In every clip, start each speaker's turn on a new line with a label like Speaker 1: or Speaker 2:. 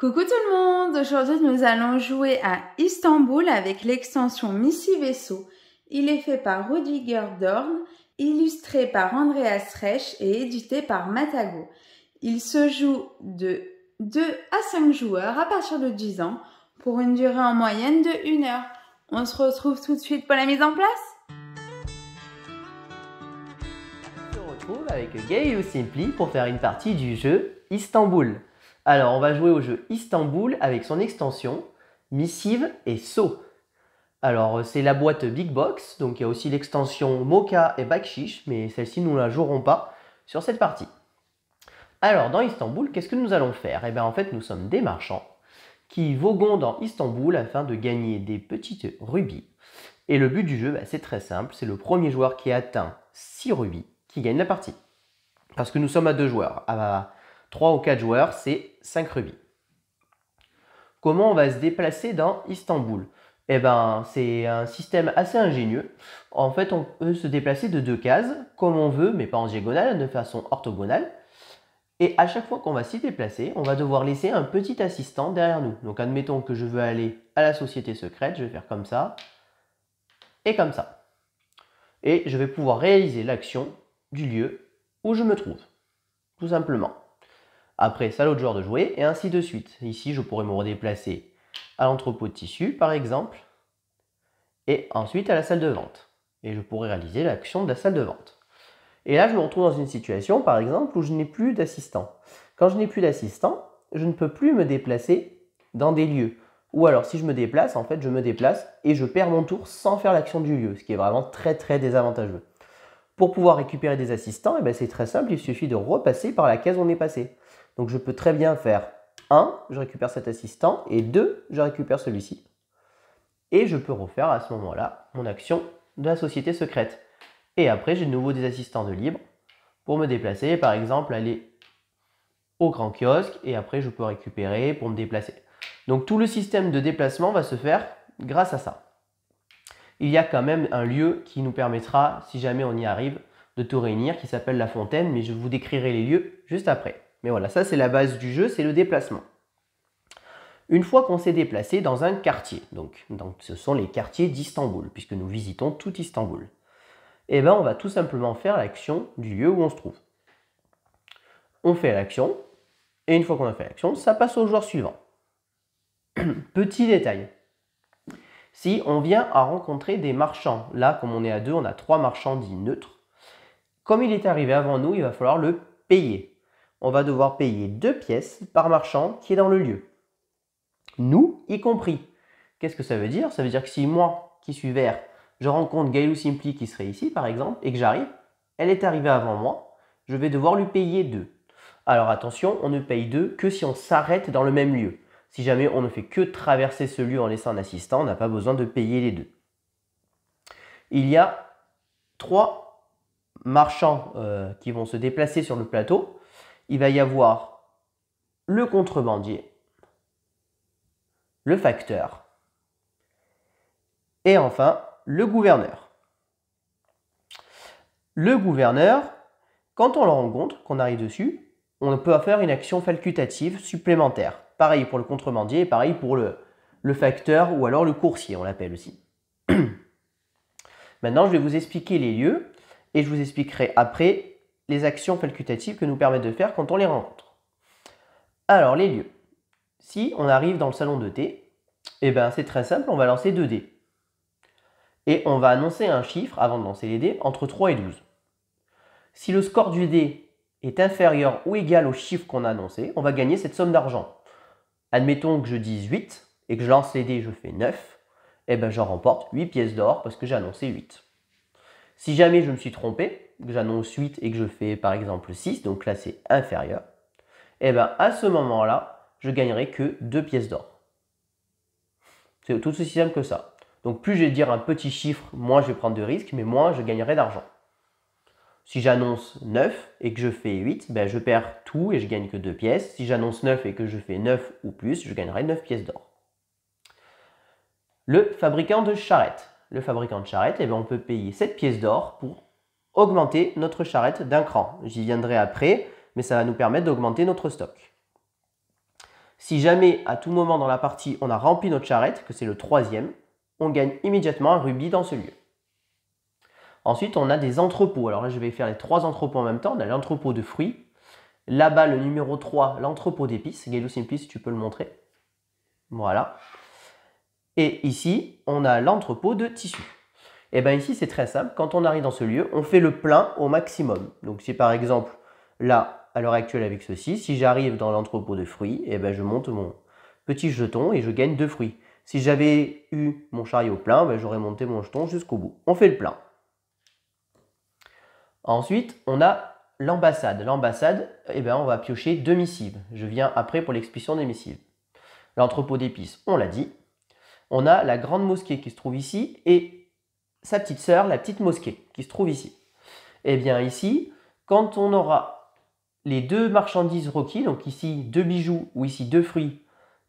Speaker 1: Coucou tout le monde, aujourd'hui nous allons jouer à Istanbul avec l'extension Missy Vaisseau. Il est fait par Rudiger Dorn, illustré par Andreas Reich et édité par Matago. Il se joue de 2 à 5 joueurs à partir de 10 ans pour une durée en moyenne de 1 heure. On se retrouve tout de suite pour la mise en place.
Speaker 2: On se retrouve avec Gaël Simply pour faire une partie du jeu Istanbul. Alors, on va jouer au jeu Istanbul avec son extension Missive et Saut. Alors, c'est la boîte Big Box, donc il y a aussi l'extension Mocha et Bakshish, mais celle-ci, nous ne la jouerons pas sur cette partie. Alors, dans Istanbul, qu'est-ce que nous allons faire? Eh bien, en fait, nous sommes des marchands qui voguons dans Istanbul afin de gagner des petites rubis. Et le but du jeu, c'est très simple, c'est le premier joueur qui atteint 6 rubis qui gagne la partie. Parce que nous sommes à 2 joueurs. À 3 ou 4 joueurs, c'est 5 rubis. Comment on va se déplacer dans Istanbul? Eh bien, c'est un système assez ingénieux. En fait, on peut se déplacer de 2 cases, comme on veut, mais pas en diagonale, de façon orthogonale. Et à chaque fois qu'on va s'y déplacer, on va devoir laisser un petit assistant derrière nous. Donc, admettons que je veux aller à la société secrète, je vais faire comme ça et comme ça. Et je vais pouvoir réaliser l'action du lieu où je me trouve, tout simplement. Après, c'est à l'autre joueur de jouer, et ainsi de suite. Ici, je pourrais me redéplacer à l'entrepôt de tissu, par exemple, et ensuite à la salle de vente. Et je pourrais réaliser l'action de la salle de vente. Et là, je me retrouve dans une situation, par exemple, où je n'ai plus d'assistant. Quand je n'ai plus d'assistant, je ne peux plus me déplacer dans des lieux. Ou alors, si je me déplace, en fait, je me déplace et je perds mon tour sans faire l'action du lieu, ce qui est vraiment très très désavantageux. Pour pouvoir récupérer des assistants, c'est très simple, il suffit de repasser par la case où on est passé. Donc je peux très bien faire 1, je récupère cet assistant, et 2, je récupère celui-ci. Et je peux refaire à ce moment-là mon action de la société secrète. Et après, j'ai de nouveau des assistants de libre pour me déplacer, par exemple aller au grand kiosque, et après je peux récupérer pour me déplacer. Donc tout le système de déplacement va se faire grâce à ça. Il y a quand même un lieu qui nous permettra, si jamais on y arrive, de tout réunir, qui s'appelle la fontaine, mais je vous décrirai les lieux juste après. Mais voilà, ça c'est la base du jeu, c'est le déplacement. Une fois qu'on s'est déplacé dans un quartier, donc ce sont les quartiers d'Istanbul, puisque nous visitons tout Istanbul, et on va tout simplement faire l'action du lieu où on se trouve. On fait l'action, et une fois qu'on a fait l'action, ça passe au joueur suivant. Petit détail. Si on vient à rencontrer des marchands, là comme on est à 2, on a 3 marchands dits neutres, comme il est arrivé avant nous, il va falloir le payer. On va devoir payer 2 pièces par marchand qui est dans le lieu. Nous, y compris. Qu'est-ce que ça veut dire? Ça veut dire que si moi, qui suis vert, je rencontre Gaël Simply qui serait ici par exemple, et que j'arrive, elle est arrivée avant moi, je vais devoir lui payer 2. Alors attention, on ne paye 2 que si on s'arrête dans le même lieu. Si jamais on ne fait que traverser ce lieu en laissant un assistant, on n'a pas besoin de payer les 2. Il y a 3 marchands qui vont se déplacer sur le plateau. Il va y avoir le contrebandier, le facteur et enfin le gouverneur. Le gouverneur, quand on le rencontre, qu'on arrive dessus, on peut faire une action facultative supplémentaire. Pareil pour le contrebandier et pareil pour le facteur ou alors le coursier, on l'appelle aussi. Maintenant, je vais vous expliquer les lieux et je vous expliquerai après les actions facultatives que nous permettent de faire quand on les rencontre. Alors, les lieux. Si on arrive dans le salon de thé, c'est très simple, on va lancer 2 dés. Et on va annoncer un chiffre, avant de lancer les dés, entre 3 et 12. Si le score du dé est inférieur ou égal au chiffre qu'on a annoncé, on va gagner cette somme d'argent. Admettons que je dise 8 et que je lance les dés et je fais 9, je remporte 8 pièces d'or parce que j'ai annoncé 8. Si jamais je me suis trompé, que j'annonce 8 et que je fais par exemple 6, donc là c'est inférieur, à ce moment-là, je gagnerai que 2 pièces d'or. C'est tout aussi simple que ça. Donc plus je vais dire un petit chiffre, moins je vais prendre de risques, mais moins je gagnerai d'argent. Si j'annonce 9 et que je fais 8, je perds tout et je gagne que 2 pièces. Si j'annonce 9 et que je fais 9 ou plus, je gagnerai 9 pièces d'or. Le fabricant de charrettes. Le fabricant de charrettes, on peut payer 7 pièces d'or pour augmenter notre charrette d'un cran. J'y viendrai après, mais ça va nous permettre d'augmenter notre stock. Si jamais à tout moment dans la partie on a rempli notre charrette, que c'est le 3e, on gagne immédiatement un rubis dans ce lieu. Ensuite, on a des entrepôts. Alors là, je vais faire les 3 entrepôts en même temps. On a l'entrepôt de fruits. Là-bas, le numéro 3, l'entrepôt d'épices. Gailo Simpli, si tu peux le montrer. Voilà. Et ici, on a l'entrepôt de tissus. Et bien ici, c'est très simple. Quand on arrive dans ce lieu, on fait le plein au maximum. Donc si par exemple, là, à l'heure actuelle avec ceci, si j'arrive dans l'entrepôt de fruits, et ben je monte mon petit jeton et je gagne 2 fruits. Si j'avais eu mon chariot plein, ben j'aurais monté mon jeton jusqu'au bout. On fait le plein. Ensuite, on a l'ambassade. L'ambassade, eh ben, on va piocher 2 missives. Je viens après pour l'expulsion des missives. L'entrepôt d'épices, on l'a dit. On a la grande mosquée qui se trouve ici et sa petite sœur, la petite mosquée, qui se trouve ici. Eh bien ici, quand on aura les 2 marchandises requises, donc ici 2 bijoux ou ici 2 fruits,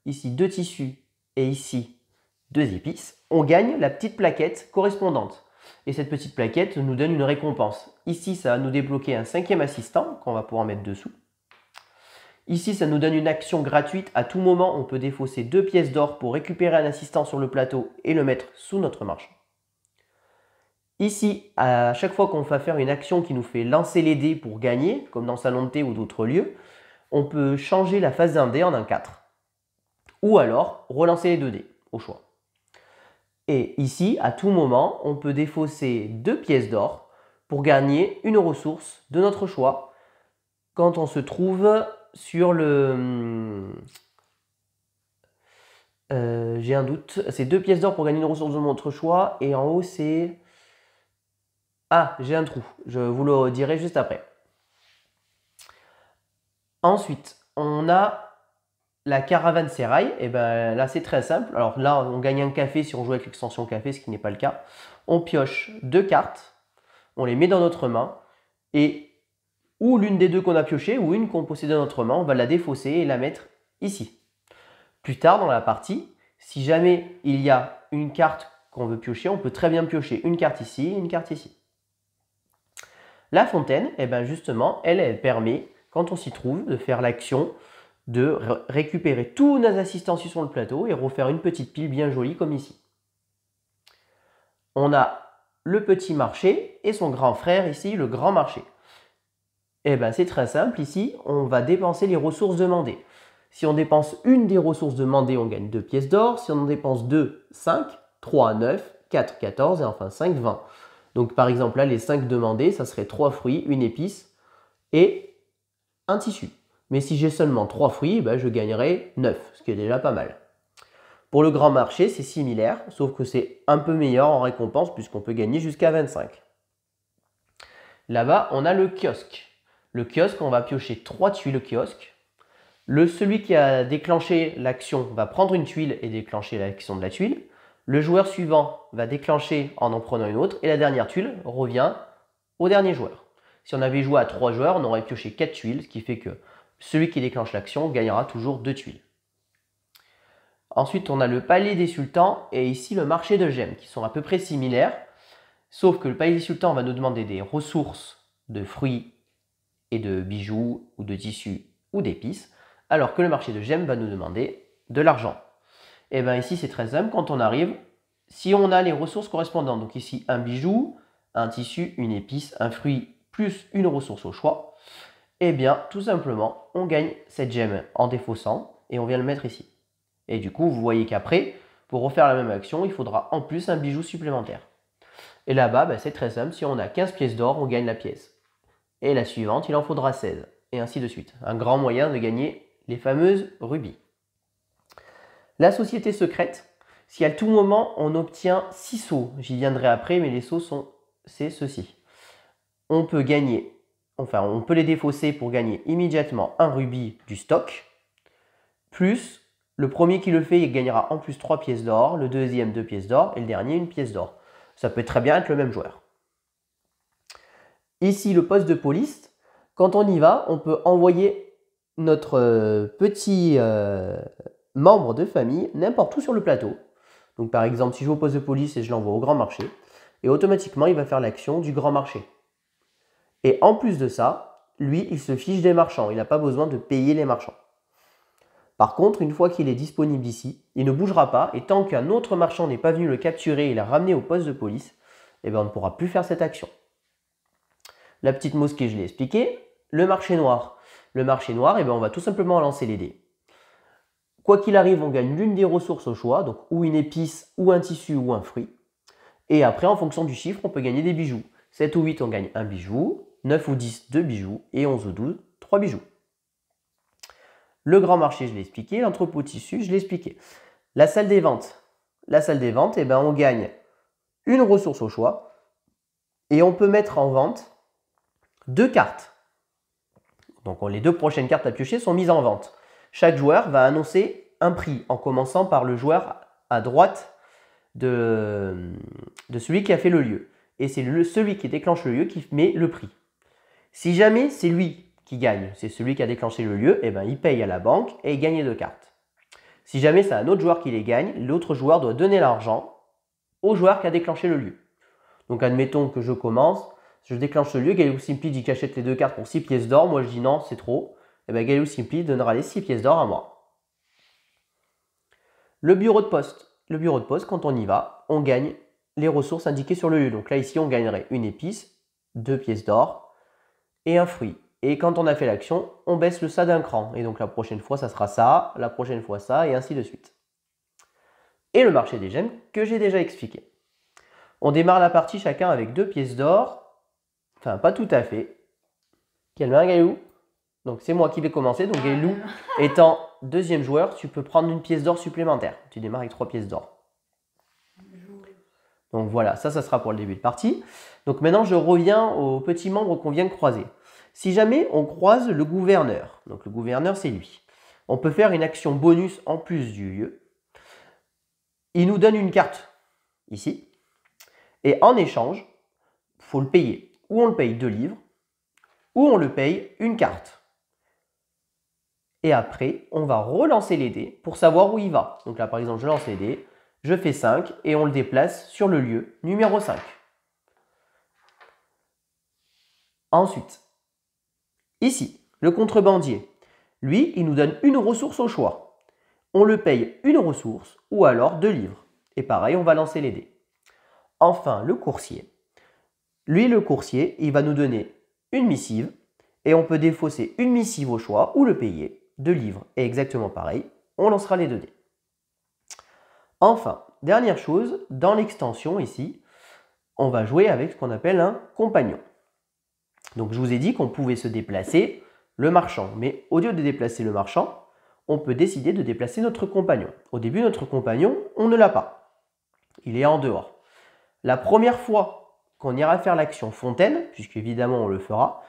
Speaker 2: ici 2 tissus et ici 2 épices, on gagne la petite plaquette correspondante. Et cette petite plaquette nous donne une récompense. Ici, ça va nous débloquer un 5e assistant qu'on va pouvoir mettre dessous. Ici, ça nous donne une action gratuite. À tout moment, on peut défausser 2 pièces d'or pour récupérer un assistant sur le plateau et le mettre sous notre marchand. Ici, à chaque fois qu'on va faire une action qui nous fait lancer les dés pour gagner, comme dans Salon de thé ou d'autres lieux, on peut changer la face d'un dé en un 4. Ou alors, relancer les 2 dés, au choix. Et ici, à tout moment, on peut défausser 2 pièces d'or pour gagner une ressource de notre choix quand on se trouve sur le... j'ai un doute. C'est 2 pièces d'or pour gagner une ressource de notre choix. Et en haut, c'est... Ah, j'ai un trou. Je vous le dirai juste après. Ensuite, on a la caravansérail. Et ben là, c'est très simple. Alors là, on gagne un café si on joue avec l'extension café, ce qui n'est pas le cas. On pioche 2 cartes. On les met dans notre main. Et ou l'une des 2 qu'on a pioché ou une qu'on possède dans notre main, on va la défausser et la mettre ici. Plus tard dans la partie, si jamais il y a une carte qu'on veut piocher, on peut très bien piocher une carte ici et une carte ici. La fontaine, eh ben justement, elle permet, quand on s'y trouve, de faire l'action de récupérer tous nos assistants sur le plateau et refaire une petite pile bien jolie comme ici. On a le petit marché et son grand frère ici, le grand marché. Eh bien, c'est très simple. Ici, on va dépenser les ressources demandées. Si on dépense une des ressources demandées, on gagne 2 pièces d'or. Si on en dépense 2, 5, 3, 9, 4, 14 et enfin 5, 20. Donc, par exemple, là, les 5 demandés, ça serait 3 fruits, une épice et un tissu. Mais si j'ai seulement 3 fruits, ben, je gagnerai 9, ce qui est déjà pas mal. Pour le grand marché, c'est similaire, sauf que c'est un peu meilleur en récompense puisqu'on peut gagner jusqu'à 25. Là-bas, on a le kiosque. Le kiosque, on va piocher 3 tuiles au kiosque. Celui qui a déclenché l'action va prendre une tuile et déclencher l'action de la tuile. Le joueur suivant va déclencher en prenant une autre. Et la dernière tuile revient au dernier joueur. Si on avait joué à 3 joueurs, on aurait pioché 4 tuiles, ce qui fait que celui qui déclenche l'action gagnera toujours 2 tuiles. Ensuite, on a le palais des sultans et ici le marché de gemmes, qui sont à peu près similaires. Sauf que le palais des sultans va nous demander des ressources de fruits et de bijoux ou de tissus ou d'épices, alors que le marché de gemmes va nous demander de l'argent. Et bien ici c'est très simple, quand on arrive, si on a les ressources correspondantes, donc ici un bijou, un tissu, une épice, un fruit, plus une ressource au choix, et bien tout simplement on gagne cette gemme en défaussant et on vient le mettre ici. Et du coup vous voyez qu'après, pour refaire la même action, il faudra en plus un bijou supplémentaire. Et là-bas, ben, c'est très simple, si on a 15 pièces d'or, on gagne la pièce. Et la suivante, il en faudra 16. Et ainsi de suite. Un grand moyen de gagner les fameuses rubis. La société secrète, si à tout moment on obtient 6 sceaux, j'y viendrai après, mais les sceaux c'est ceci. On peut gagner, enfin on peut les défausser pour gagner immédiatement un rubis du stock, plus le premier qui le fait, il gagnera en plus 3 pièces d'or, le deuxième 2 pièces d'or et le dernier 1 pièce d'or. Ça peut très bien être le même joueur. Ici, le poste de police, quand on y va, on peut envoyer notre petit membre de famille n'importe où sur le plateau. Donc par exemple, si je vais au poste de police et je l'envoie au grand marché, et automatiquement, il va faire l'action du grand marché. Et en plus de ça, lui, il se fiche des marchands. Il n'a pas besoin de payer les marchands. Par contre, une fois qu'il est disponible ici, il ne bougera pas et tant qu'un autre marchand n'est pas venu le capturer et le ramener au poste de police, eh ben, on ne pourra plus faire cette action. La petite mosquée, je l'ai expliqué. Le marché noir. Le marché noir, eh ben, on va tout simplement lancer les dés. Quoi qu'il arrive, on gagne l'une des ressources au choix, donc ou une épice, ou un tissu, ou un fruit. Et après, en fonction du chiffre, on peut gagner des bijoux. 7 ou 8, on gagne un bijou. 9 ou 10, 2 bijoux. Et 11 ou 12, 3 bijoux. Le grand marché, je l'ai expliqué. L'entrepôt tissu, je l'ai expliqué. La salle des ventes. La salle des ventes, eh ben, on gagne une ressource au choix. Et on peut mettre en vente 2 cartes. Donc les 2 prochaines cartes à piocher sont mises en vente. Chaque joueur va annoncer un prix en commençant par le joueur à droite de celui qui a fait le lieu. Et c'est celui qui déclenche le lieu qui met le prix. Si jamais c'est lui qui gagne, c'est celui qui a déclenché le lieu, eh ben, il paye à la banque et il gagne 2 cartes. Si jamais c'est un autre joueur qui les gagne, l'autre joueur doit donner l'argent au joueur qui a déclenché le lieu. Donc admettons que je commence, je déclenche le lieu, Galileo Simpli dit qu'il achète les 2 cartes pour 6 pièces d'or, moi je dis non, c'est trop. Et bien Galileo Simpli donnera les 6 pièces d'or à moi. Le bureau de poste. Le bureau de poste, quand on y va, on gagne les ressources indiquées sur le lieu. Donc là, ici, on gagnerait une épice, 2 pièces d'or et un fruit. Et quand on a fait l'action, on baisse le ça d'un cran. Et donc la prochaine fois, ça sera ça, la prochaine fois ça, et ainsi de suite. Et le marché des gemmes, que j'ai déjà expliqué. On démarre la partie chacun avec 2 pièces d'or. Enfin, pas tout à fait. Calme, hein, Gailou. Donc c'est moi qui vais commencer. Donc Gailou, étant deuxième joueur, tu peux prendre une pièce d'or supplémentaire. Tu démarres avec 3 pièces d'or. Donc voilà, ça sera pour le début de partie. Donc maintenant, je reviens aux petits membres qu'on vient de croiser. Si jamais on croise le gouverneur, donc le gouverneur c'est lui, on peut faire une action bonus en plus du lieu. Il nous donne une carte ici. Et en échange, il faut le payer. Ou on le paye 2 livres, ou on le paye une carte. Et après, on va relancer les dés pour savoir où il va. Donc là, par exemple, je lance les dés, je fais 5 et on le déplace sur le lieu numéro 5. Ensuite, ici, le contrebandier. Lui, il nous donne une ressource au choix. On le paye une ressource ou alors 2 livres. Et pareil, on va lancer les dés. Enfin, le coursier. Lui, le coursier, il va nous donner une missive et on peut défausser une missive au choix ou le payer 2 livres. Et exactement pareil, on lancera les 2 dés. Enfin, dernière chose, dans l'extension ici, on va jouer avec ce qu'on appelle un compagnon. Donc je vous ai dit qu'on pouvait se déplacer le marchand, mais au lieu de déplacer le marchand, on peut décider de déplacer notre compagnon. Au début, notre compagnon, on ne l'a pas. Il est en dehors. La première fois qu'on ira faire l'action fontaine, puisque évidemment on le fera,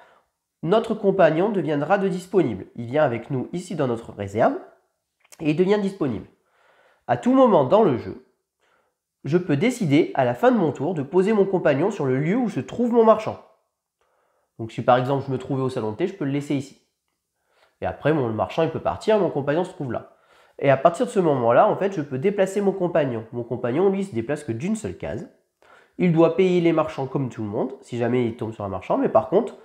Speaker 2: notre compagnon deviendra disponible. Il vient avec nous ici dans notre réserve et il devient disponible. À tout moment dans le jeu, je peux décider à la fin de mon tour de poser mon compagnon sur le lieu où se trouve mon marchand. Donc si par exemple je me trouvais au salon de thé, je peux le laisser ici. Et après, le marchand il peut partir, mon compagnon se trouve là. Et à partir de ce moment-là, en fait, je peux déplacer mon compagnon. Mon compagnon, lui, se déplace que d'une seule case. Il doit payer les marchands comme tout le monde, si jamais il tombe sur un marchand. Mais par contre,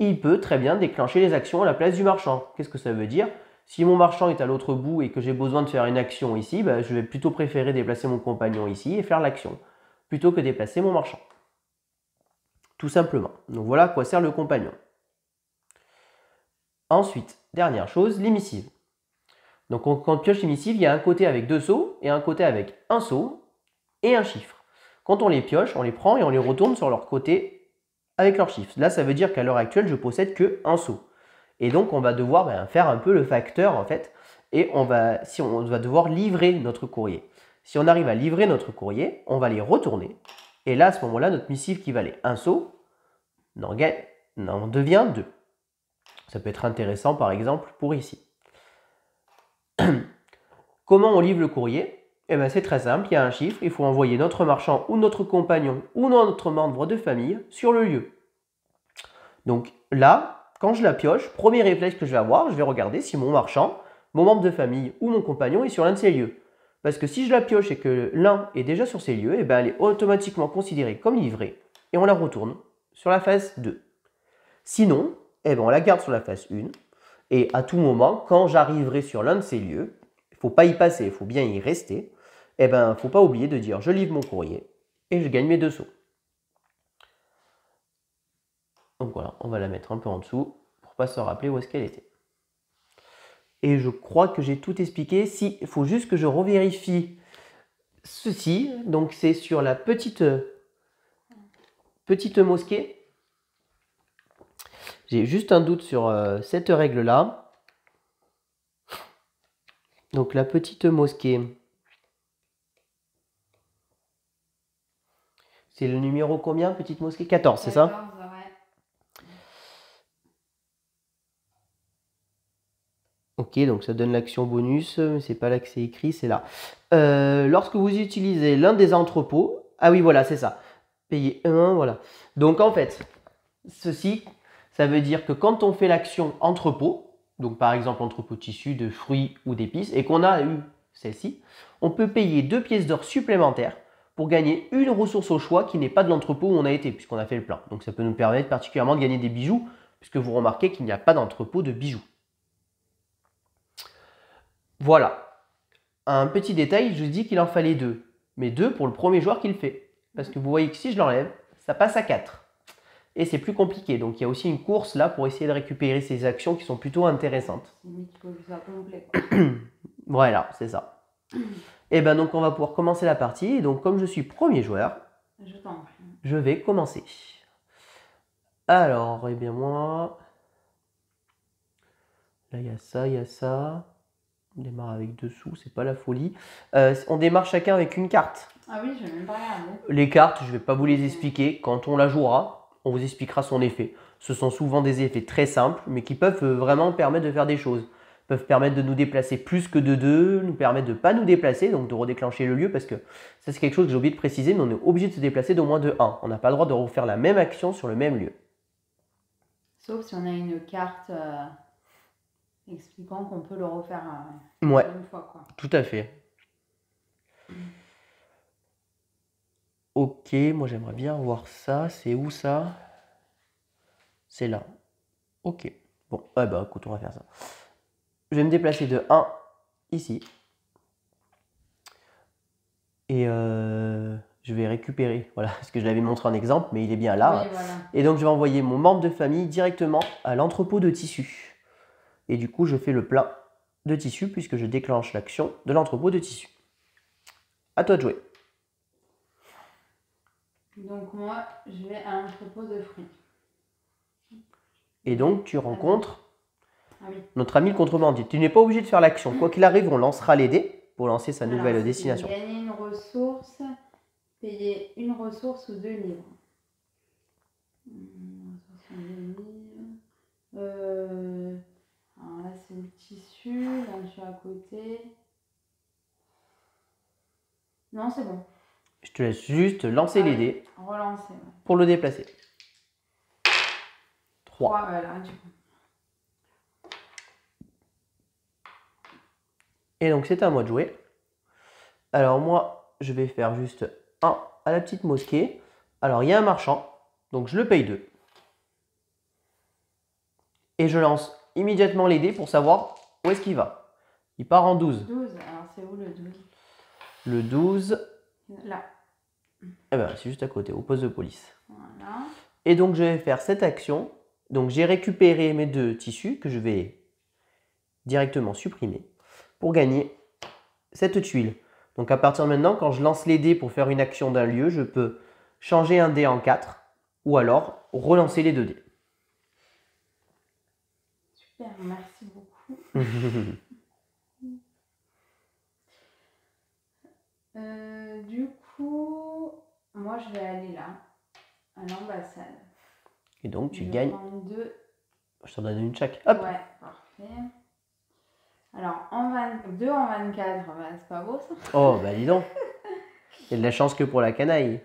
Speaker 2: il peut très bien déclencher les actions à la place du marchand. Qu'est-ce que ça veut dire ? Si mon marchand est à l'autre bout et que j'ai besoin de faire une action ici, je vais plutôt préférer déplacer mon compagnon ici et faire l'action, plutôt que déplacer mon marchand. Tout simplement. Donc voilà à quoi sert le compagnon. Ensuite, dernière chose, les missives. Donc quand on pioche les missives, il y a un côté avec 2 sceaux et un côté avec un sceau et un chiffre. Quand on les pioche, on les prend et on les retourne sur leur côté avec leur chiffre. Là, ça veut dire qu'à l'heure actuelle, je possède que un sceau. Et donc, on va devoir faire un peu le facteur, en fait. Et on va devoir livrer notre courrier. Si on arrive à livrer notre courrier, on va les retourner. Et là, à ce moment-là, notre missive qui valait un sceau en devient 2. Ça peut être intéressant, par exemple, pour ici. Comment on livre le courrier ? Eh bien, c'est très simple, il y a un chiffre, il faut envoyer notre marchand ou notre compagnon ou notre membre de famille sur le lieu. Donc là, quand je la pioche, premier réflexe que je vais avoir, je vais regarder si mon marchand, mon membre de famille ou mon compagnon est sur l'un de ces lieux. Parce que si je la pioche et que l'un est déjà sur ces lieux, eh bien, elle est automatiquement considérée comme livrée et on la retourne sur la phase 2. Sinon, eh bien, on la garde sur la phase 1 Et à tout moment, quand j'arriverai sur l'un de ces lieux, il ne faut pas y passer, il faut bien y rester, eh ben, il ne faut pas oublier de dire je livre mon courrier et je gagne mes 2 sauts. Donc voilà, on va la mettre un peu en dessous pour ne pas se rappeler où est-ce qu'elle était. Et je crois que j'ai tout expliqué. Si, il faut juste que je revérifie ceci. Donc c'est sur la petite mosquée. J'ai juste un doute sur cette règle-là. Donc la petite mosquée, c'est le numéro combien, petite mosquée? 14, c'est ça?
Speaker 1: 14, ouais.
Speaker 2: Ok, donc ça donne l'action bonus, mais c'est pas là que c'est écrit, c'est là. Lorsque vous utilisez l'un des entrepôts, ah oui, voilà, c'est ça. Payer 1, voilà. Donc en fait, ceci, ça veut dire que quand on fait l'action entrepôt, donc par exemple entrepôt de tissu, de fruits ou d'épices, et qu'on a eu celle-ci, on peut payer 2 pièces d'or supplémentaires pour gagner une ressource au choix qui n'est pas de l'entrepôt où on a été, puisqu'on a fait le plein. Donc ça peut nous permettre particulièrement de gagner des bijoux, puisque vous remarquez qu'il n'y a pas d'entrepôt de bijoux. Voilà. Un petit détail, je dis qu'il en fallait 2. Mais 2 pour le premier joueur qui le fait. Parce que vous voyez que si je l'enlève, ça passe à 4. Et c'est plus compliqué. Donc il y a aussi une course là pour essayer de récupérer ces actions qui sont plutôt intéressantes.
Speaker 1: Il faut que ça complet, quoi.
Speaker 2: Voilà, c'est ça. Et ben donc on va pouvoir commencer la partie. Et donc comme je suis premier joueur,
Speaker 1: Je t'en prie.
Speaker 2: je vais commencer. Alors, eh bien moi... Là il y a ça, il y a ça. On démarre avec 2 sous, c'est pas la folie. On démarre chacun avec une carte.
Speaker 1: Ah oui, je vais même pas regarder.
Speaker 2: Les cartes, je ne vais pas vous les expliquer. Quand on la jouera, on vous expliquera son effet. Ce sont souvent des effets très simples, mais qui peuvent vraiment permettre de faire des choses. Ils peuvent permettre de nous déplacer plus que de 2, nous permettre de ne pas nous déplacer, donc de redéclencher le lieu, parce que ça c'est quelque chose que j'ai oublié de préciser, mais on est obligé de se déplacer d'au moins de 1. On n'a pas le droit de refaire la même action sur le même lieu.
Speaker 1: Sauf si on a une carte expliquant qu'on peut le refaire
Speaker 2: Ouais,
Speaker 1: une fois, quoi.
Speaker 2: tout à fait. Ok, moi j'aimerais bien voir ça. C'est où ça? C'est là. Ok. Bon, bah écoute, on va faire ça. Je vais me déplacer de 1 ici. Et je vais récupérer, voilà, parce que je l'avais montré en exemple, mais il est bien là.
Speaker 1: Oui, voilà.
Speaker 2: Et donc je vais envoyer mon membre de famille directement à l'entrepôt de tissu. Et du coup, je fais le plein de tissu puisque je déclenche l'action de l'entrepôt de tissu. À toi de jouer.
Speaker 1: Donc moi, je vais à l'entrepôt de fruits.
Speaker 2: Et donc tu rencontres notre ami le contrebandier. Tu n'es pas obligé de faire l'action. Quoi qu'il arrive, on lancera les dés pour lancer sa nouvelle destination.
Speaker 1: Gagner une ressource, payer une ressource ou 2 livres. Alors là, c'est le tissu. Là, je suis à côté. Non, c'est bon.
Speaker 2: Je te laisse juste lancer les dés.
Speaker 1: Relancer. Ouais.
Speaker 2: Pour le déplacer. 3.
Speaker 1: Voilà, du coup.
Speaker 2: Et donc c'est à moi de jouer. Alors moi, je vais faire juste 1 à la petite mosquée. Alors il y a un marchand, donc je le paye 2. Et je lance immédiatement les dés pour savoir où est-ce qu'il va. Il part en 12.
Speaker 1: 12, alors c'est où le 12?
Speaker 2: Le 12,
Speaker 1: là.
Speaker 2: Eh ben, c'est juste à côté, au poste de police.
Speaker 1: Voilà.
Speaker 2: Et donc je vais faire cette action. Donc j'ai récupéré mes 2 tissus que je vais directement supprimer pour gagner cette tuile. Donc à partir de maintenant, quand je lance les dés pour faire une action d'un lieu, je peux changer un dé en 4 ou alors relancer les 2 dés.
Speaker 1: Super, merci beaucoup. Du coup, moi je vais aller là, à l'ambassade.
Speaker 2: Et donc tu gagnes.
Speaker 1: Deux.
Speaker 2: Je t'en donne une chaque. Hop.
Speaker 1: Ouais, parfait. Alors, 2 en 24, bah, c'est pas beau ça?
Speaker 2: Oh, bah dis donc. Il y a de la chance que pour la canaille.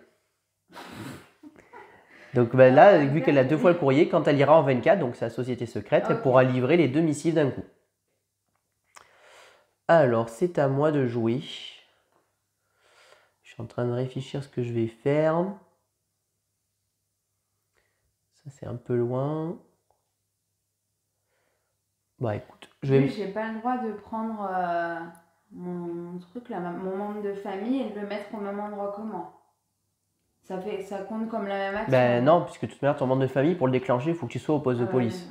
Speaker 2: Donc bah, là, vu qu'elle a 2 fois le courrier, quand elle ira en 24, donc sa société secrète, elle pourra livrer les 2 missives d'un coup. Alors, c'est à moi de jouer. Je suis en train de réfléchir ce que je vais faire. Ça, c'est un peu loin. Bah écoute, je vais...
Speaker 1: Oui, j'ai pas le droit de prendre mon truc là, mon membre de famille et de le mettre au même endroit que moi. Ça compte comme la même action.
Speaker 2: Ben non, puisque de toute manière, ton membre de famille, pour le déclencher, il faut que tu sois au poste de police.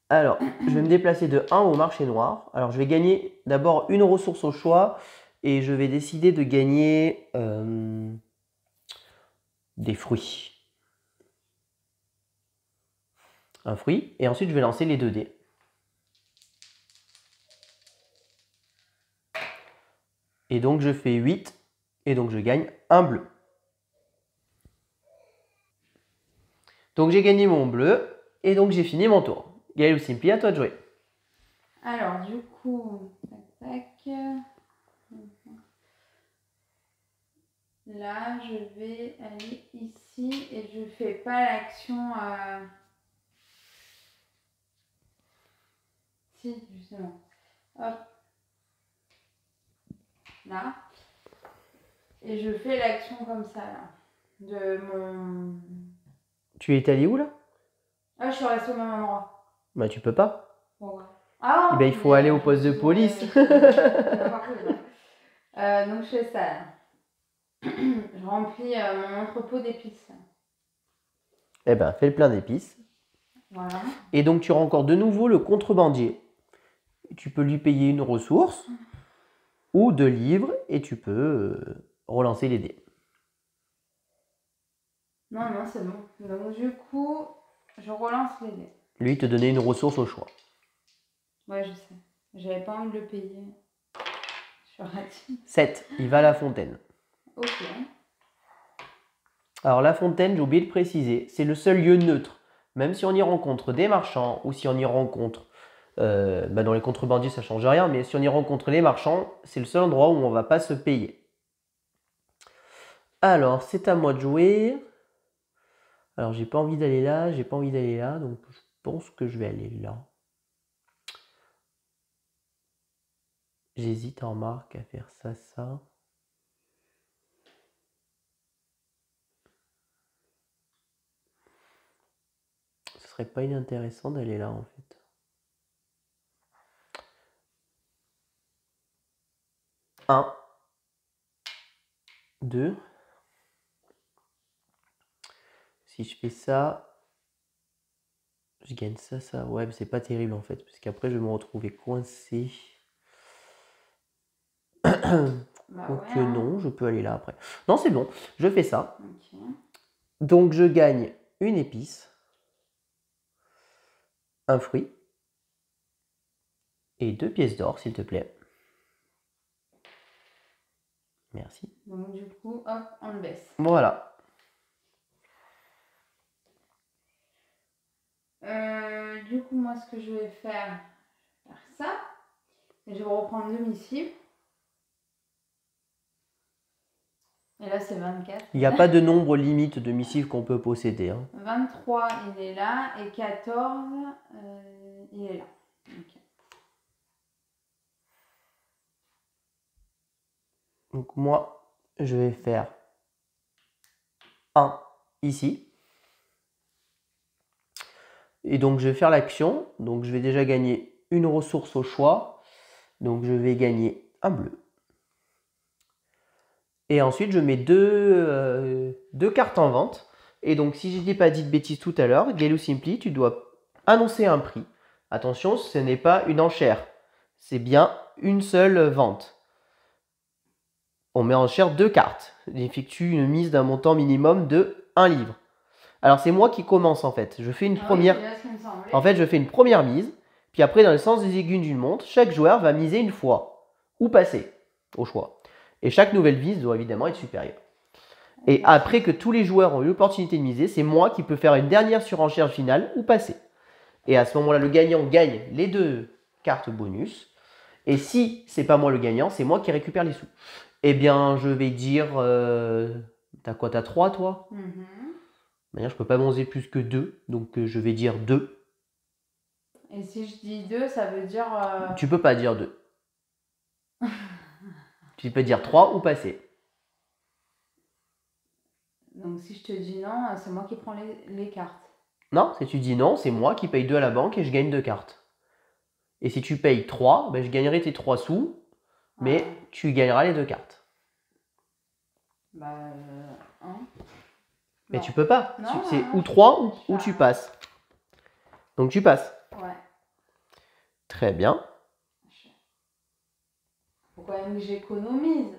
Speaker 2: Alors, je vais me déplacer de 1 au marché noir. Alors, je vais gagner d'abord une ressource au choix et je vais décider de gagner des fruits. Un fruit. Et ensuite, je vais lancer les 2 dés. Et donc, je fais 8. Et donc, je gagne un bleu. Donc, j'ai gagné mon bleu. Et donc, j'ai fini mon tour. Gaël ou Simply, à toi de jouer.
Speaker 1: Alors, du coup, tac, tac. Là, je vais aller ici et je fais pas l'action. Si, justement. Hop. Là. Et je fais l'action comme ça, là. De mon...
Speaker 2: Tu es allé où, là?
Speaker 1: Ah, je suis restée au même endroit.
Speaker 2: Bah, tu peux pas.
Speaker 1: Bon, ouais. Ah,
Speaker 2: Eh ben, il faut aller au poste de police.
Speaker 1: Donc, je fais ça, là. Je remplis mon entrepôt d'épices.
Speaker 2: Eh ben, fais le plein d'épices.
Speaker 1: Voilà.
Speaker 2: Et donc, tu auras encore de nouveau le contrebandier. Tu peux lui payer une ressource ou 2 livres et tu peux relancer les dés.
Speaker 1: Non, non, c'est bon. Donc, du coup, je relance les dés.
Speaker 2: Lui, il te donnait une ressource au choix.
Speaker 1: Ouais, je sais. J'avais pas envie de le payer. Je suis ratie.
Speaker 2: 7. Il va à la fontaine.
Speaker 1: Ok.
Speaker 2: Alors, la fontaine, j'ai oublié de préciser, c'est le seul lieu neutre. Même si on y rencontre des marchands ou si on y rencontre... dans les contrebandiers, ça ne change rien, mais si on y rencontre les marchands, c'est le seul endroit où on ne va pas se payer. Alors, c'est à moi de jouer. Alors, j'ai pas envie d'aller là, j'ai pas envie d'aller là, donc je pense que je vais aller là. J'hésite en marque à faire ça, ça. Ce serait pas inintéressant d'aller là en fait. Un. 2. Si je fais ça, je gagne ça, ça. Ouais, mais c'est pas terrible en fait, parce qu'après je vais me retrouver coincé. Donc
Speaker 1: ouais,
Speaker 2: non, je peux aller là après. Non, c'est bon, je fais ça.
Speaker 1: Ok.
Speaker 2: Donc je gagne une épice, un fruit et 2 pièces d'or, s'il te plaît. Merci.
Speaker 1: Donc, du coup, hop, on le baisse.
Speaker 2: Voilà.
Speaker 1: Du coup, moi, ce que je vais faire ça. Et je vais reprendre 2 missives. Et là, c'est 24.
Speaker 2: Il n'y a pas de nombre limite de missives qu'on peut posséder. Hein.
Speaker 1: 23, il est là. Et 14, il est là. Okay.
Speaker 2: Donc moi, je vais faire 1 ici. Et donc, je vais faire l'action. Donc, je vais déjà gagner une ressource au choix. Donc, je vais gagner un bleu. Et ensuite, je mets deux cartes en vente. Et donc, si je n'ai pas dit de bêtises tout à l'heure, Gaël ou Simply, tu dois annoncer un prix. Attention, ce n'est pas une enchère. C'est bien une seule vente. On met en enchère 2 cartes. On effectue une mise d'un montant minimum de 1 livre. Alors, c'est moi qui commence en fait. Je fais une première... En fait, je fais une première mise. Puis après, dans le sens des aiguilles d'une montre, chaque joueur va miser une fois. Ou passer, au choix. Et chaque nouvelle mise doit évidemment être supérieure. Et après que tous les joueurs ont eu l'opportunité de miser, c'est moi qui peux faire une dernière surenchère finale ou passer. Et à ce moment-là, le gagnant gagne les 2 cartes bonus. Et si c'est pas moi le gagnant, c'est moi qui récupère les sous. Eh bien, je vais dire... T'as quoi? T'as 3 toi? D'ailleurs, je peux pas miser plus que 2. Donc, je vais dire 2.
Speaker 1: Et si je dis 2, ça veut dire...
Speaker 2: Tu peux pas dire 2. Tu peux dire 3 ou passer.
Speaker 1: Donc si je te dis non, c'est moi qui prends les cartes.
Speaker 2: Non, si tu dis non, c'est moi qui paye 2 à la banque et je gagne 2 cartes. Et si tu payes 3, ben, je gagnerai tes 3 sous, mais tu gagneras les 2 cartes.
Speaker 1: Bah, hein.
Speaker 2: Mais
Speaker 1: Non.
Speaker 2: tu peux pas.
Speaker 1: Non,
Speaker 2: C'est
Speaker 1: non,
Speaker 2: ou
Speaker 1: je
Speaker 2: 3
Speaker 1: peux
Speaker 2: ou
Speaker 1: pas.
Speaker 2: tu passes. Donc tu passes.
Speaker 1: Ouais.
Speaker 2: Très bien.
Speaker 1: Faut quand même que j'économise.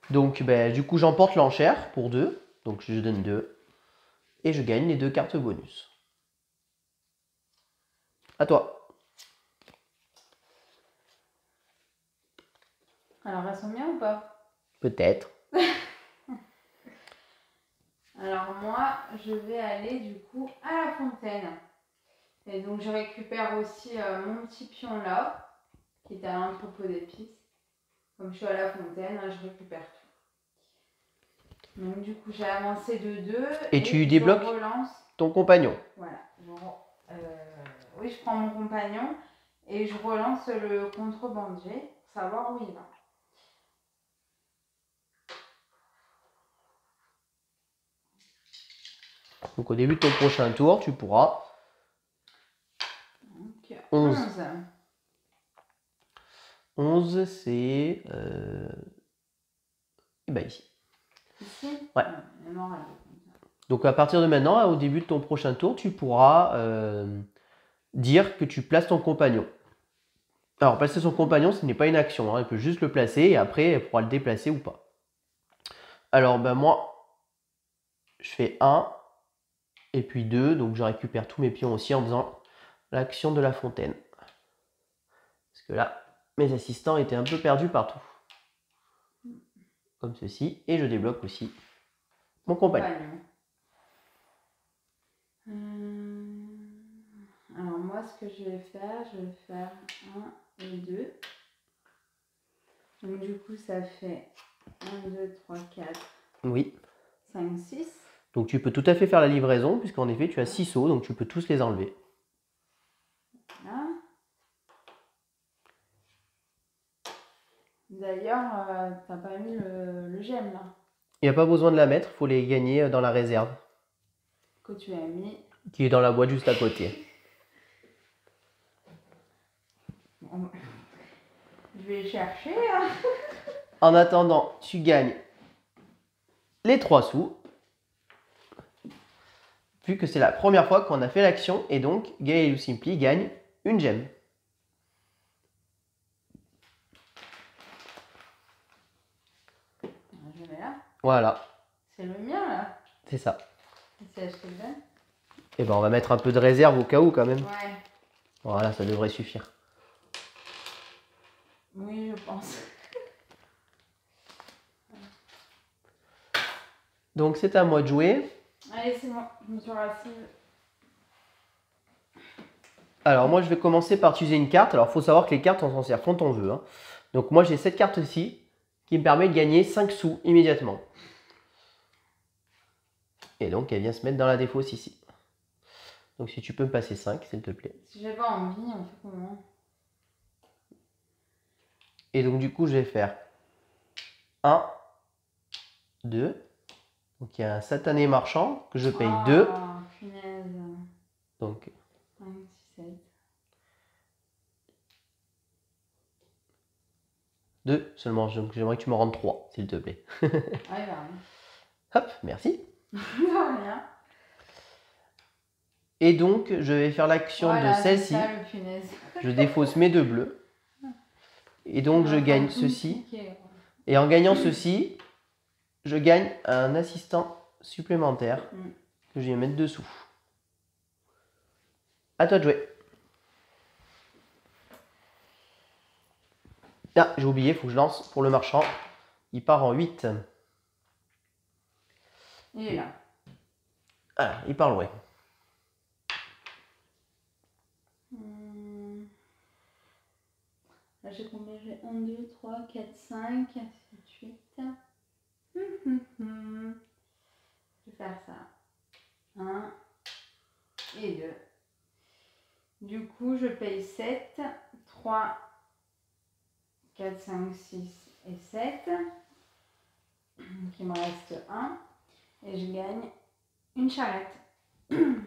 Speaker 2: Donc ben, du coup j'emporte l'enchère pour 2. Donc je donne 2. Et je gagne les 2 cartes bonus. À toi.
Speaker 1: Alors, elles sont bien ou pas?
Speaker 2: Peut-être.
Speaker 1: Alors moi, je vais aller du coup à la fontaine. Et donc je récupère aussi mon petit pion là, qui est à l'entrepôt d'épices. Comme je suis à la fontaine, je récupère tout. Donc du coup j'ai avancé de 2
Speaker 2: Et tu débloques
Speaker 1: je relance.
Speaker 2: ton compagnon.
Speaker 1: Voilà. Oui, je prends mon compagnon et je relance le contrebandier pour savoir où il va.
Speaker 2: Donc au début de ton prochain tour, tu pourras.
Speaker 1: Donc
Speaker 2: 11.
Speaker 1: 11.
Speaker 2: 11, c'est... Et ben ici.
Speaker 1: Ici?
Speaker 2: Ouais.
Speaker 1: Non,
Speaker 2: donc à partir de maintenant, au début de ton prochain tour, tu pourras dire que tu places ton compagnon. Alors placer son compagnon, ce n'est pas une action. Elle peut juste le placer et après, elle pourra le déplacer ou pas. Alors ben moi, je fais 1 et puis 2. Donc je récupère tous mes pions aussi en faisant l'action de la fontaine. Parce que là, mes assistants étaient un peu perdus partout. Comme ceci. Et je débloque aussi mon compagnon.
Speaker 1: Alors moi, ce que je vais faire 1 et 2. Donc du coup, ça fait 1, 2, 3, 4,
Speaker 2: Oui.
Speaker 1: 5, 6.
Speaker 2: Donc tu peux tout à fait faire la livraison, puisqu'en effet, tu as 6 seaux, donc tu peux tous les enlever.
Speaker 1: Voilà. D'ailleurs, t'as pas mis le gemme là.
Speaker 2: Il n'y a pas besoin de la mettre, il faut les gagner dans la réserve.
Speaker 1: Que tu as mis.
Speaker 2: Qui est dans la boîte juste à côté.
Speaker 1: Bon, je vais chercher. Hein.
Speaker 2: En attendant, tu gagnes les 3 sous. Vu que c'est la première fois qu'on a fait l'action, et donc Gaël ou Simply gagne une gemme.
Speaker 1: Je mets là.
Speaker 2: Voilà.
Speaker 1: C'est le mien là.
Speaker 2: C'est ça.
Speaker 1: C'est acheté le même.
Speaker 2: Et ben on va mettre un peu de réserve au cas où quand même.
Speaker 1: Ouais.
Speaker 2: Voilà, ça devrait suffire.
Speaker 1: Oui, je pense.
Speaker 2: Donc c'est à moi de jouer.
Speaker 1: Allez, c'est bon, je me suis rassise.
Speaker 2: Alors moi je vais commencer par utiliser une carte. Alors il faut savoir que les cartes on s'en sert quand on veut. Hein. Donc moi j'ai cette carte-ci qui me permet de gagner 5 sous immédiatement. Et donc elle vient se mettre dans la défausse ici. Donc si tu peux me passer 5 s'il te plaît.
Speaker 1: Si j'ai pas envie, on fait comment?
Speaker 2: Et donc du coup je vais faire 1, 2. Donc il y a un satané marchand que je paye 2.
Speaker 1: Punaise.
Speaker 2: Donc
Speaker 1: 5, 6, 7.
Speaker 2: 2 seulement, donc j'aimerais que tu me rendes 3 s'il te plaît.
Speaker 1: Ouais, bah rien.
Speaker 2: Hop, merci.
Speaker 1: Rien.
Speaker 2: Et donc je vais faire l'action de celle-ci. Je défausse mes 2 bleus. Et donc je gagne ceci. Et en gagnant ceci, je gagne un assistant supplémentaire que je vais mettre dessous. À toi de jouer. Ah, j'ai oublié, il faut que je lance pour le marchand. Il part en 8.
Speaker 1: Il est là.
Speaker 2: Ah, il part loin.
Speaker 1: Là, j'ai combien? J'ai 1, 2, 3, 4, 5, 6, 8. Je vais faire ça. 1 et 2. Du coup, je paye 7, 3, 4, 5, 6 et 7. Donc, il me reste 1. Et je gagne une charrette.
Speaker 2: Une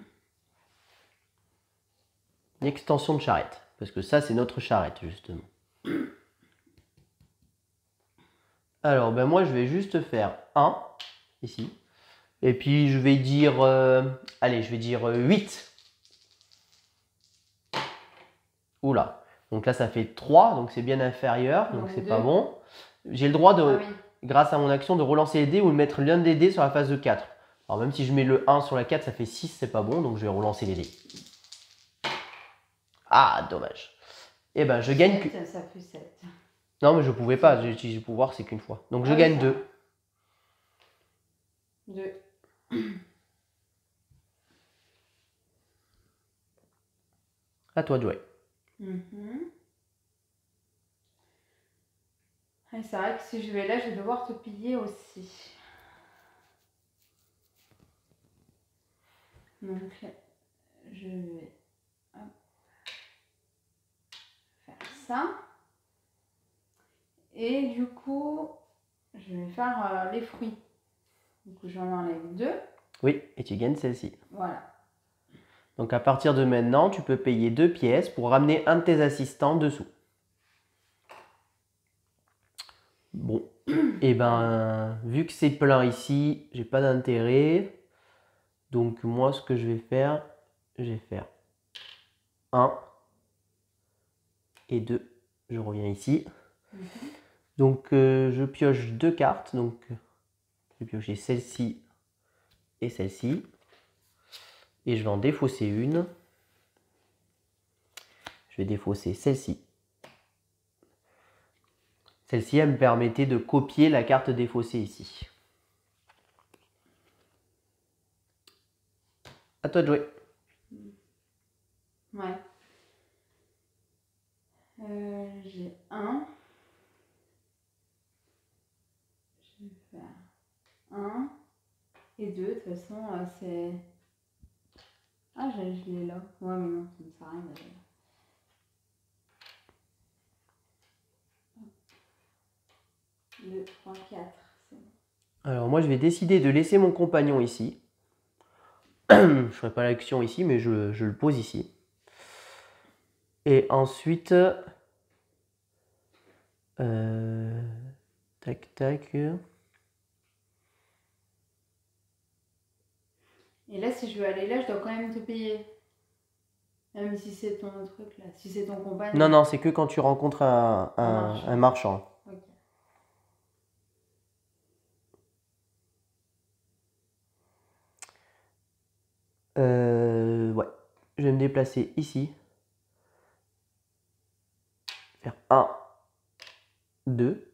Speaker 2: extension de charrette. Parce que ça, c'est notre charrette, justement. Alors, ben moi, je vais juste faire 1, ici. Et puis, je vais dire... allez, je vais dire 8. Oula. Donc là, ça fait 3, donc c'est bien inférieur, donc c'est pas bon. J'ai le droit, de, grâce à mon action, de relancer les dés ou de mettre l'un des dés sur la phase de 4. Alors, même si je mets le 1 sur la 4, ça fait 6, c'est pas bon, donc je vais relancer les dés. Ah, dommage. Eh ben, je gagne...
Speaker 1: Ça fait 7.
Speaker 2: Non, mais je pouvais pas, j'ai utilisé le pouvoir, c'est qu'une fois. Donc, je gagne 2.
Speaker 1: 2.
Speaker 2: À toi de jouer.
Speaker 1: Et c'est vrai que si je vais là, je vais devoir te piller aussi. Donc, je vais faire ça. Et du coup, je vais faire les fruits. Du coup, j'en enlève 2.
Speaker 2: Oui, et tu gagnes celle-ci.
Speaker 1: Voilà.
Speaker 2: Donc à partir de maintenant, tu peux payer 2 pièces pour ramener un de tes assistants dessous. Bon, et ben, vu que c'est plein ici, j'ai pas d'intérêt. Donc moi, ce que je vais faire 1 et 2. Je reviens ici. Donc je pioche 2 cartes. Donc je vais piocher celle-ci et celle-ci. Et je vais en défausser une. Je vais défausser celle-ci. Celle-ci, elle me permettait de copier la carte défaussée ici. À toi de jouer.
Speaker 1: Ouais. J'ai 1. Je vais faire 1 et 2. De toute façon, c'est... Ah, je l'ai là. Ouais, mais non, ça ne sert à rien d'aller là. 2, 3, 4. C'est bon.
Speaker 2: Alors moi, je vais décider de laisser mon compagnon ici. Je ne ferai pas l'action ici, mais je le pose ici. Et ensuite... tac, tac...
Speaker 1: Et là, si je veux aller là, je dois quand même te payer. Même si c'est ton truc là, si c'est ton compagnon.
Speaker 2: Non, non, c'est que quand tu rencontres un marchand.
Speaker 1: Ok.
Speaker 2: Ouais. Je vais me déplacer ici. Faire 1, 2.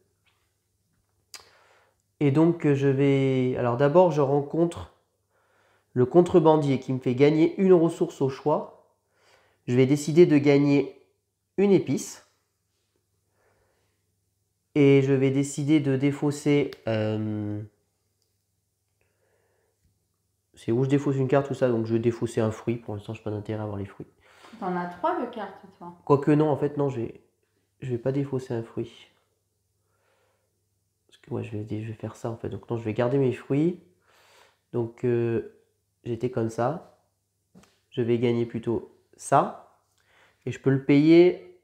Speaker 2: Et donc, je vais... Alors d'abord, je rencontre le contrebandier qui me fait gagner une ressource au choix. Je vais décider de gagner une épice. Et je vais décider de défausser... C'est où je défausse une carte ou ça, donc je vais défausser un fruit. Pour l'instant, je n'ai pas d'intérêt à avoir les fruits.
Speaker 1: T'en as 3 de cartes, toi.
Speaker 2: Quoique non, en fait, non, je vais pas défausser un fruit. Parce que ouais, je vais faire ça, en fait. Donc non, je vais garder mes fruits. Donc, j'étais comme ça. Je vais gagner plutôt ça. Et je peux le payer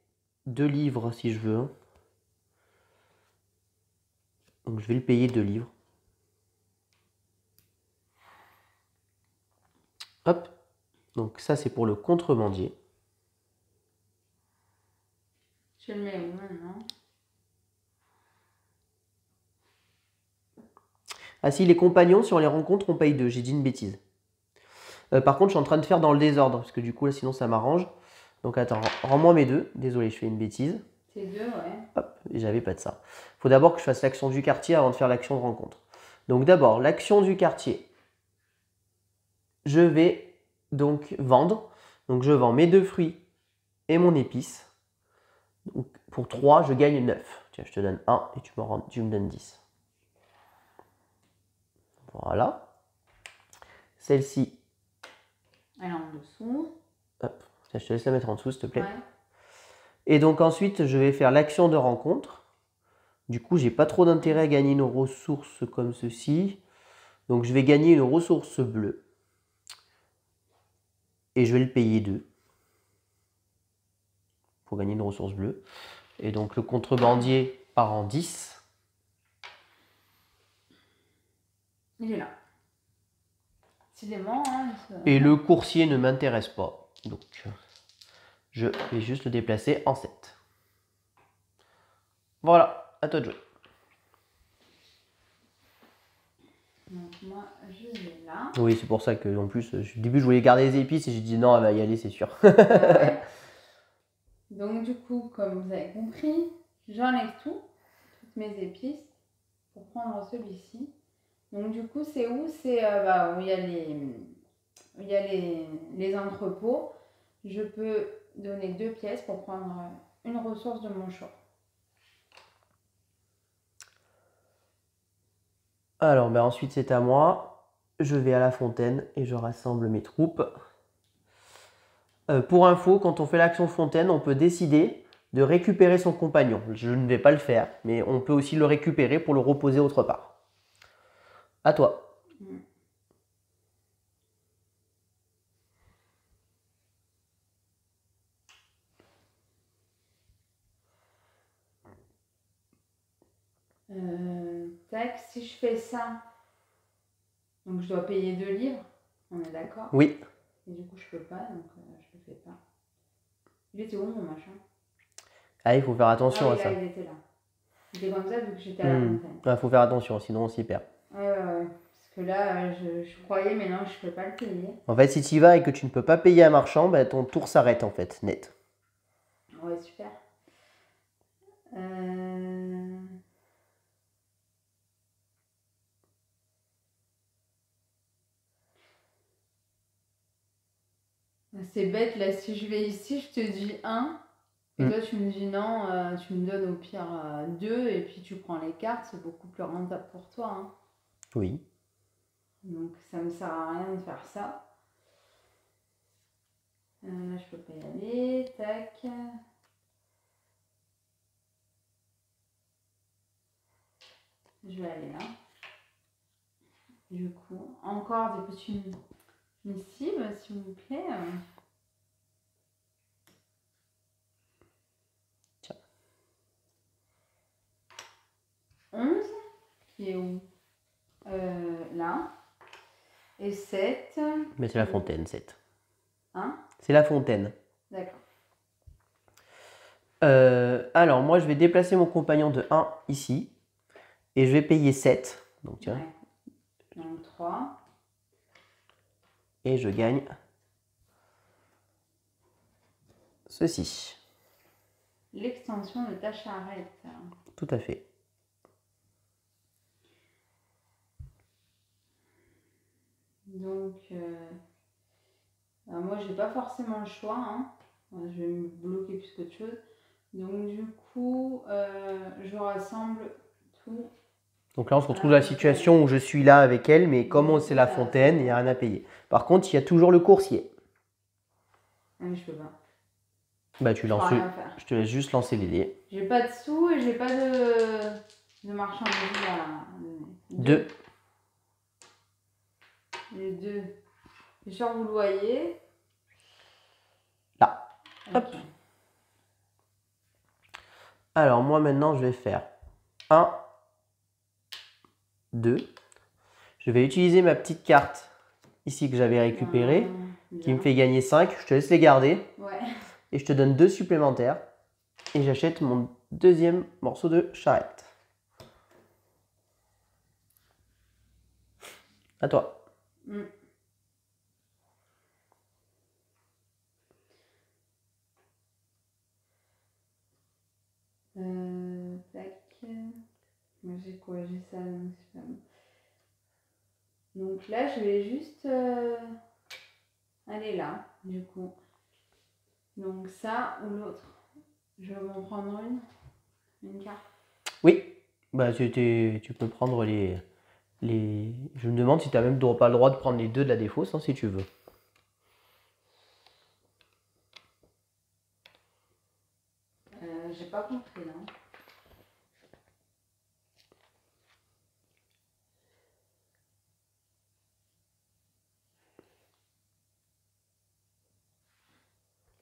Speaker 2: 2 livres si je veux. Donc, je vais le payer 2 livres. Hop. Donc, ça, c'est pour le contrebandier.
Speaker 1: Je le mets où maintenant?
Speaker 2: Ah si, les compagnons, si on les rencontre, on paye 2. J'ai dit une bêtise. Par contre, je suis en train de faire dans le désordre. Parce que du coup, là, sinon, ça m'arrange. Donc, attends, rends-moi mes 2. Désolé, je fais une bêtise.
Speaker 1: C'est 2, ouais.
Speaker 2: Hop, et j'avais pas de ça. Il faut d'abord que je fasse l'action du quartier avant de faire l'action de rencontre. Donc d'abord, l'action du quartier. Je vais donc vendre. Donc je vends mes 2 fruits et mon épice. Donc pour 3, je gagne 9. Tiens, je te donne 1 et tu me donnes 10. Voilà. Celle-ci.
Speaker 1: Elle est en dessous.
Speaker 2: Hop, tiens, je te laisse la mettre en dessous, s'il te plaît.
Speaker 1: Ouais.
Speaker 2: Et donc ensuite, je vais faire l'action de rencontre. Du coup, j'ai pas trop d'intérêt à gagner une ressource comme ceci. Donc je vais gagner une ressource bleue. Et je vais le payer 2 pour gagner une ressource bleue. Et donc le contrebandier part en 10.
Speaker 1: Il est là. Décidément, hein,
Speaker 2: Et le coursier ne m'intéresse pas. Donc je vais juste le déplacer en 7. Voilà, à toi de jouer.
Speaker 1: Donc moi, je vais là.
Speaker 2: Oui, c'est pour ça que en plus, au début, je voulais garder les épices et j'ai dit non, elle va y aller, c'est sûr.
Speaker 1: Ouais. Donc du coup, comme vous avez compris, j'enlève toutes mes épices pour prendre celui-ci. Donc du coup, c'est où? C'est où il y a les entrepôts. Je peux donner 2 pièces pour prendre une ressource de mon choix.
Speaker 2: Alors, ben ensuite, c'est à moi. Je vais à la fontaine et je rassemble mes troupes. Pour info, quand on fait l'action fontaine, on peut décider de récupérer son compagnon. Je ne vais pas le faire, mais on peut aussi le récupérer pour le reposer autre part. À toi.
Speaker 1: Tac, si je fais ça, donc je dois payer 2 livres, on est d'accord?
Speaker 2: Oui.
Speaker 1: Et du coup, je peux pas, donc je le fais pas. Il était où mon machin?
Speaker 2: Ah, il faut faire attention à
Speaker 1: là,
Speaker 2: ça.
Speaker 1: il était là. Il était comme ça vu que j'étais à la montagne.
Speaker 2: Il faut faire attention, sinon on s'y perd.
Speaker 1: Ouais. Parce que là, je croyais, mais non, je peux pas le payer.
Speaker 2: En fait, si tu y vas et que tu ne peux pas payer un marchand, ben, ton tour s'arrête en fait, net.
Speaker 1: Ouais, super. C'est bête, là, si je vais ici, je te dis 1. Et toi, tu me dis non, tu me donnes au pire 2 et puis tu prends les cartes, c'est beaucoup plus rentable pour toi. Hein.
Speaker 2: Oui.
Speaker 1: Donc ça me sert à rien de faire ça. Là, je peux pas y aller. Tac. Je vais aller là. Du coup, encore des petits missives, s'il vous plaît.
Speaker 2: Tiens.
Speaker 1: 11, qui est où? Là. Et 7.
Speaker 2: Mais c'est la fontaine, 7.
Speaker 1: Hein?
Speaker 2: C'est la fontaine.
Speaker 1: D'accord.
Speaker 2: Alors, moi, je vais déplacer mon compagnon de 1 ici. Et je vais payer 7. Donc, tiens.
Speaker 1: Ouais. Donc, 3.
Speaker 2: Et je gagne ceci.
Speaker 1: L'extension de ta charrette.
Speaker 2: Tout à fait.
Speaker 1: Donc, moi, j'ai pas forcément le choix. Hein. Je vais me bloquer plus qu'autre chose. Donc, du coup, je rassemble tout.
Speaker 2: Donc là, on se retrouve dans la situation où je suis là avec elle, mais comme c'est la fontaine, il n'y a rien à payer. Par contre, il y a toujours le coursier.
Speaker 1: Ah, mais je peux pas.
Speaker 2: Bah, tu lances. Je te laisse juste lancer les dés.
Speaker 1: J'ai pas de sous et j'ai pas de marchandises à donner.
Speaker 2: 2.
Speaker 1: Les 2. Je suis sûr que vous le voyez.
Speaker 2: Là.
Speaker 1: Okay.
Speaker 2: Hop. Alors, moi, maintenant, je vais faire 1, 2. Je vais utiliser ma petite carte ici que j'avais récupérée, qui me fait gagner 5. Je te laisse les garder.
Speaker 1: Ouais.
Speaker 2: Et je te donne 2 supplémentaires. Et j'achète mon deuxième morceau de charrette. À toi.
Speaker 1: Tac. Moi j'ai quoi? J'ai ça, donc c'est pas bon. Donc là, je vais juste aller là, du coup. Donc ça ou l'autre. Je vais m'en prendre une carte.
Speaker 2: Oui, bah, tu peux prendre les... Je me demande si tu n'as même pas le droit de prendre les 2 de la défausse, hein, si tu veux.
Speaker 1: J'ai pas compris, non.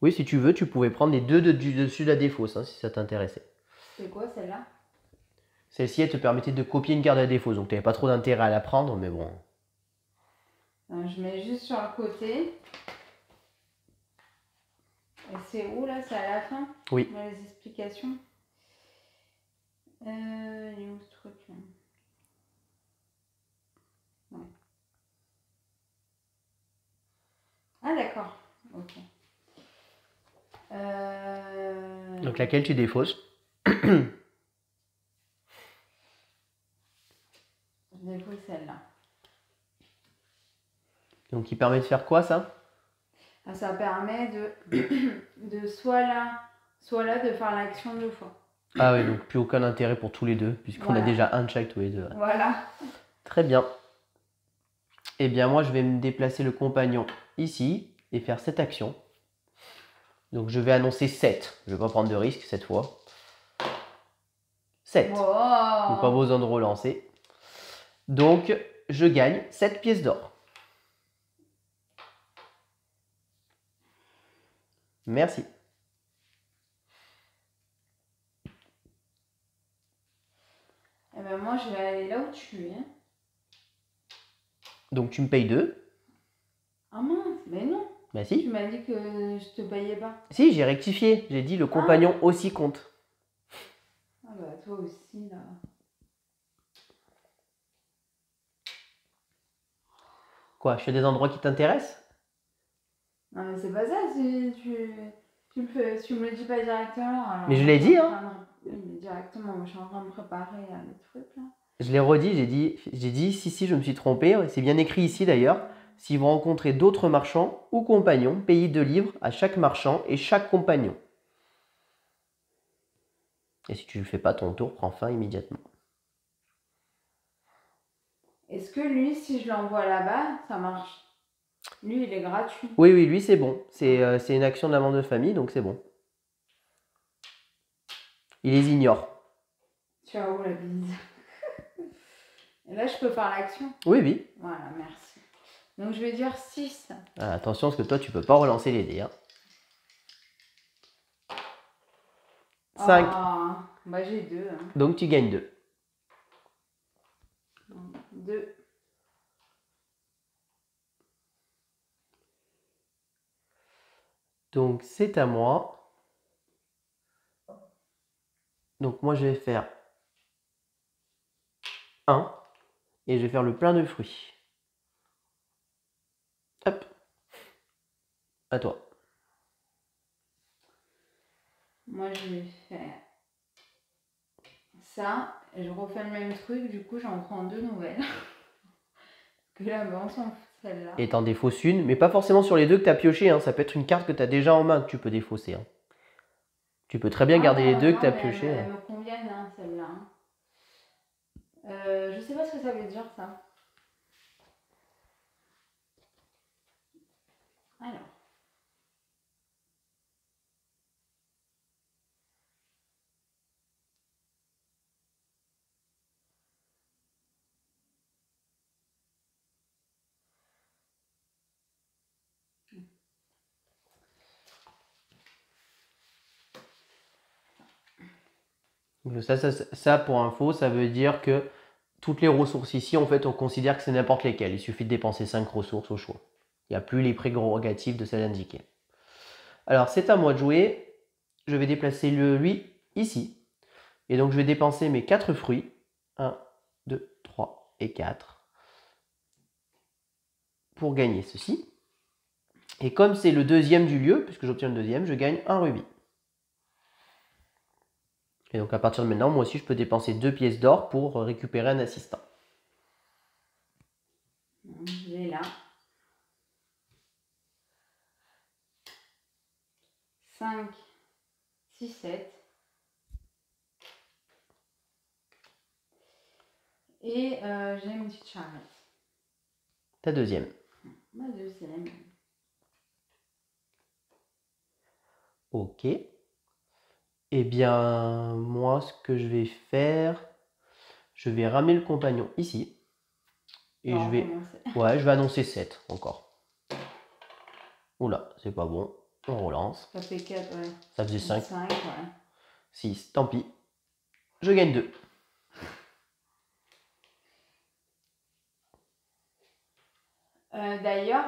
Speaker 2: Oui, si tu veux, tu pouvais prendre les deux du dessus de la défausse, hein, si ça t'intéressait.
Speaker 1: C'est quoi celle-là?
Speaker 2: Celle-ci, elle te permettait de copier une carte de la défausse, donc tu n'avais pas trop d'intérêt à la prendre, mais bon.
Speaker 1: Je mets juste sur le côté. Et c'est où là? C'est à la fin?
Speaker 2: Oui.
Speaker 1: Dans les explications. Il est où ce truc là? Ouais. Ah d'accord. Ok.
Speaker 2: Donc laquelle tu défausses?
Speaker 1: Je dépose celle-là.
Speaker 2: Donc il permet de faire quoi ça?
Speaker 1: Ah, ça permet de soit là de faire l'action 2 fois.
Speaker 2: Ah oui, donc plus aucun intérêt pour tous les deux, puisqu'on a déjà un de chaque tous les deux.
Speaker 1: Voilà.
Speaker 2: Très bien. Eh bien moi je vais me déplacer le compagnon ici et faire cette action. Donc je vais annoncer 7. Je ne vais pas prendre de risque cette fois. 7.
Speaker 1: Wow.
Speaker 2: Donc pas besoin de relancer. Donc je gagne 7 pièces d'or. Merci.
Speaker 1: Eh ben moi je vais aller là où tu es.
Speaker 2: Donc tu me payes 2.
Speaker 1: Ah mince, mais non.
Speaker 2: Bah si.
Speaker 1: Tu m'as dit que je te payais pas.
Speaker 2: Si, j'ai rectifié. J'ai dit le compagnon aussi compte.
Speaker 1: Ah bah toi aussi là.
Speaker 2: Quoi, je fais des endroits qui t'intéressent?
Speaker 1: Non mais c'est pas ça, tu me le dis pas directement. Alors
Speaker 2: Mais je l'ai dit, hein.
Speaker 1: Oui, mais directement, moi je suis en train de préparer les trucs là.
Speaker 2: Je l'ai redit, j'ai dit si, je me suis trompé. C'est bien écrit ici d'ailleurs. Si vous rencontrez d'autres marchands ou compagnons, payez 2 livres à chaque marchand et chaque compagnon. Et si tu ne fais pas ton tour, prends fin immédiatement.
Speaker 1: Est-ce que lui, si je l'envoie là-bas, ça marche? Lui, il est gratuit.
Speaker 2: Oui, lui c'est bon. C'est une action de la vente de famille, donc c'est bon. Il les ignore.
Speaker 1: Tu as où la bise? Et là, je peux faire l'action?
Speaker 2: Oui, oui.
Speaker 1: Voilà, merci. Donc, je vais dire 6.
Speaker 2: Ah, attention, parce que toi, tu peux pas relancer les dés. Hein. 5.
Speaker 1: Oh, bah, j'ai 2. Hein.
Speaker 2: Donc, tu gagnes 2.
Speaker 1: 2.
Speaker 2: Donc, c'est à moi. Donc, moi, je vais faire 1. Et je vais faire le plein de fruits. Hop. À toi.
Speaker 1: Moi, je vais faire ça. Et je refais le même truc. Du coup, j'en prends 2 nouvelles. Que là, bah, on s'en fout, celle-là.
Speaker 2: Et t'en défausses une, mais pas forcément sur les deux que tu as pioché. Hein. Ça peut être une carte que tu as déjà en main que tu peux défausser. Hein. Tu peux très bien garder les deux que tu as pioché.
Speaker 1: Elles me conviennent, hein, celle-là. Je sais pas ce que ça veut dire, ça. Alors.
Speaker 2: Ça, pour info, ça veut dire que toutes les ressources ici, en fait, on considère que c'est n'importe lesquelles. Il suffit de dépenser 5 ressources au choix. Il n'y a plus les prérogatives de celles indiquées. Alors, c'est à moi de jouer. Je vais déplacer lui ici. Et donc, je vais dépenser mes 4 fruits. 1, 2, 3 et 4. Pour gagner ceci. Et comme c'est le deuxième du lieu, puisque j'obtiens le deuxième, je gagne un rubis. Et donc à partir de maintenant, moi aussi, je peux dépenser 2 pièces d'or pour récupérer un assistant.
Speaker 1: J'ai là. 5, 6, 7. Et j'ai une petite charrette.
Speaker 2: Ta deuxième.
Speaker 1: Ma deuxième.
Speaker 2: Ok. Eh bien, moi, ce que je vais faire, je vais ramener le compagnon ici. Et je vais annoncer 7 encore. Oula, c'est pas bon. On relance.
Speaker 1: Ça fait 4, ouais.
Speaker 2: Ça faisait 5.
Speaker 1: 5, ouais.
Speaker 2: 6, tant pis. Je gagne 2.
Speaker 1: D'ailleurs,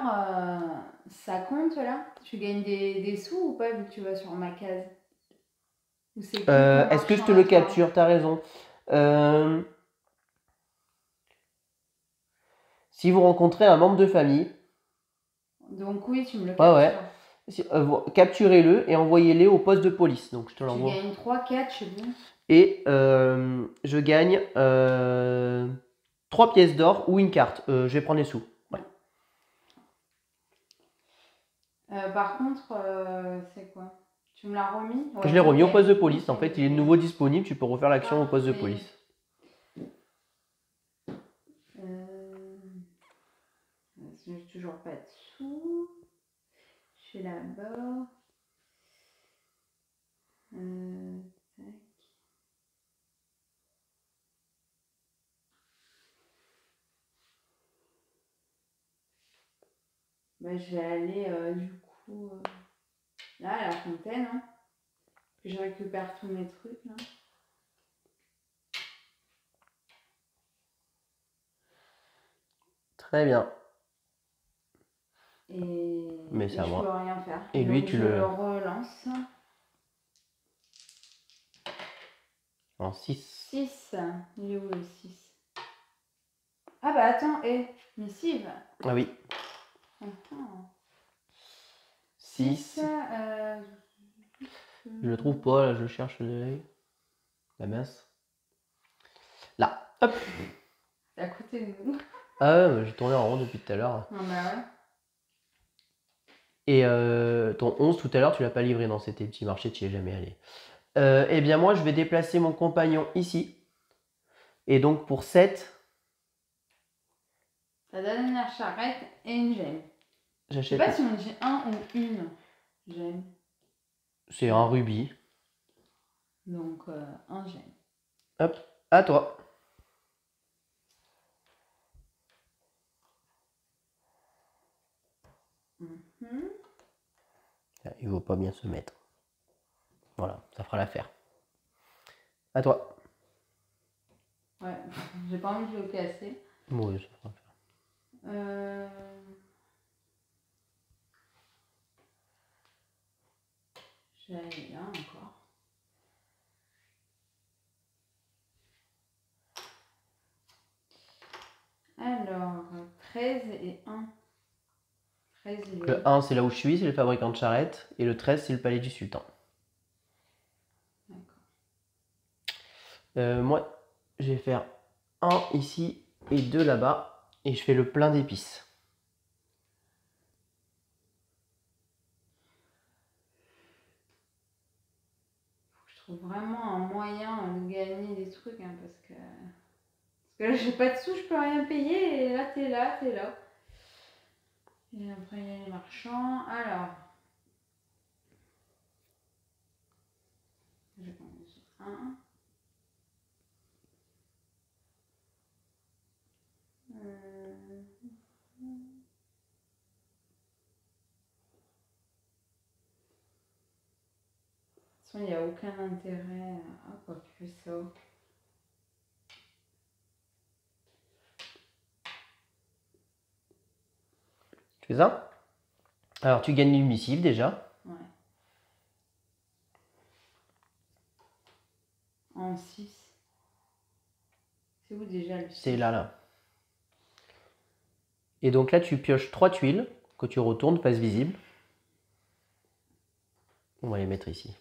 Speaker 1: ça compte là? Tu gagnes des sous ou pas vu que tu vas sur ma case? Ou c'est que ton
Speaker 2: Est-ce que je
Speaker 1: marchand
Speaker 2: te le
Speaker 1: à toi?
Speaker 2: capture? T'as raison. Si vous rencontrez un membre de famille,
Speaker 1: Donc oui, tu me le
Speaker 2: ouais,
Speaker 1: captures.
Speaker 2: capturez-le et envoyez-le au poste de police. Donc je te
Speaker 1: Tu
Speaker 2: l'envoie.
Speaker 1: gagnes 3, 4, je sais plus.
Speaker 2: Et je gagne 3 pièces d'or ou une carte. Je vais prendre les sous. Ouais.
Speaker 1: Par contre, c'est quoi? Tu me l'as remis? Ouais,
Speaker 2: Je l'ai remis au
Speaker 1: ok.
Speaker 2: poste de police. En
Speaker 1: Ok,
Speaker 2: fait, il est de
Speaker 1: ok.
Speaker 2: nouveau disponible. Tu peux refaire l'action au poste de
Speaker 1: Parfait.
Speaker 2: police.
Speaker 1: J'ai toujours pas de sous. Je suis là-bas. Tac. Bah, je vais aller du coup là à la fontaine. Hein, que je récupère tous mes trucs là.
Speaker 2: Très bien.
Speaker 1: Mais
Speaker 2: c'est à
Speaker 1: je
Speaker 2: moi.
Speaker 1: peux rien faire.
Speaker 2: Et lui,
Speaker 1: donc
Speaker 2: tu
Speaker 1: je
Speaker 2: le
Speaker 1: relance.
Speaker 2: en 6.
Speaker 1: 6. Il est où le 6? Ah bah attends, missive.
Speaker 2: Ah oui.
Speaker 1: Attends.
Speaker 2: 6. Je le trouve pas, là, je cherche la mince. Là, hop.
Speaker 1: C'est à côté de nous.
Speaker 2: Ah ouais, j'ai tourné en rond depuis tout à l'heure.
Speaker 1: Ah bah ouais.
Speaker 2: Et ton 11 tout à l'heure, tu l'as pas livré dans ces petits marchés, tu n'y es jamais allé. Eh bien moi, je vais déplacer mon compagnon ici. Et donc pour 7,
Speaker 1: Ça donne une charrette et une gemme. Je sais
Speaker 2: j'achète.
Speaker 1: pas si on dit un ou une gemme.
Speaker 2: C'est un rubis.
Speaker 1: Donc un gemme.
Speaker 2: Hop, à toi. Il ne vaut pas bien se mettre. Voilà, ça fera l'affaire. À toi.
Speaker 1: Ouais, j'ai pas envie de le casser.
Speaker 2: Oui, ça fera l'affaire.
Speaker 1: Je vais aller là encore. Alors, 13 et 1. 13 et
Speaker 2: Le 1, c'est là où je suis, c'est le fabricant de charrettes. Et le 13, c'est le palais du sultan.
Speaker 1: D'accord.
Speaker 2: Moi, je vais faire 1 ici et 2 là-bas. Et je fais le plein d'épices.
Speaker 1: Je trouve vraiment un moyen de gagner des trucs, hein, parce que là, j'ai pas de sous, je peux rien payer. Et là, t'es là, t'es là. Et après, il y a les marchands. Alors, je vais prendre 1. Il n'y a aucun intérêt à quoi que ça.
Speaker 2: Tu fais ça? Alors, tu gagnes une missive déjà.
Speaker 1: Ouais. En 6. C'est où déjà le 6?
Speaker 2: C'est là. Et donc là, tu pioches 3 tuiles que tu retournes, face visible. On va les mettre ici.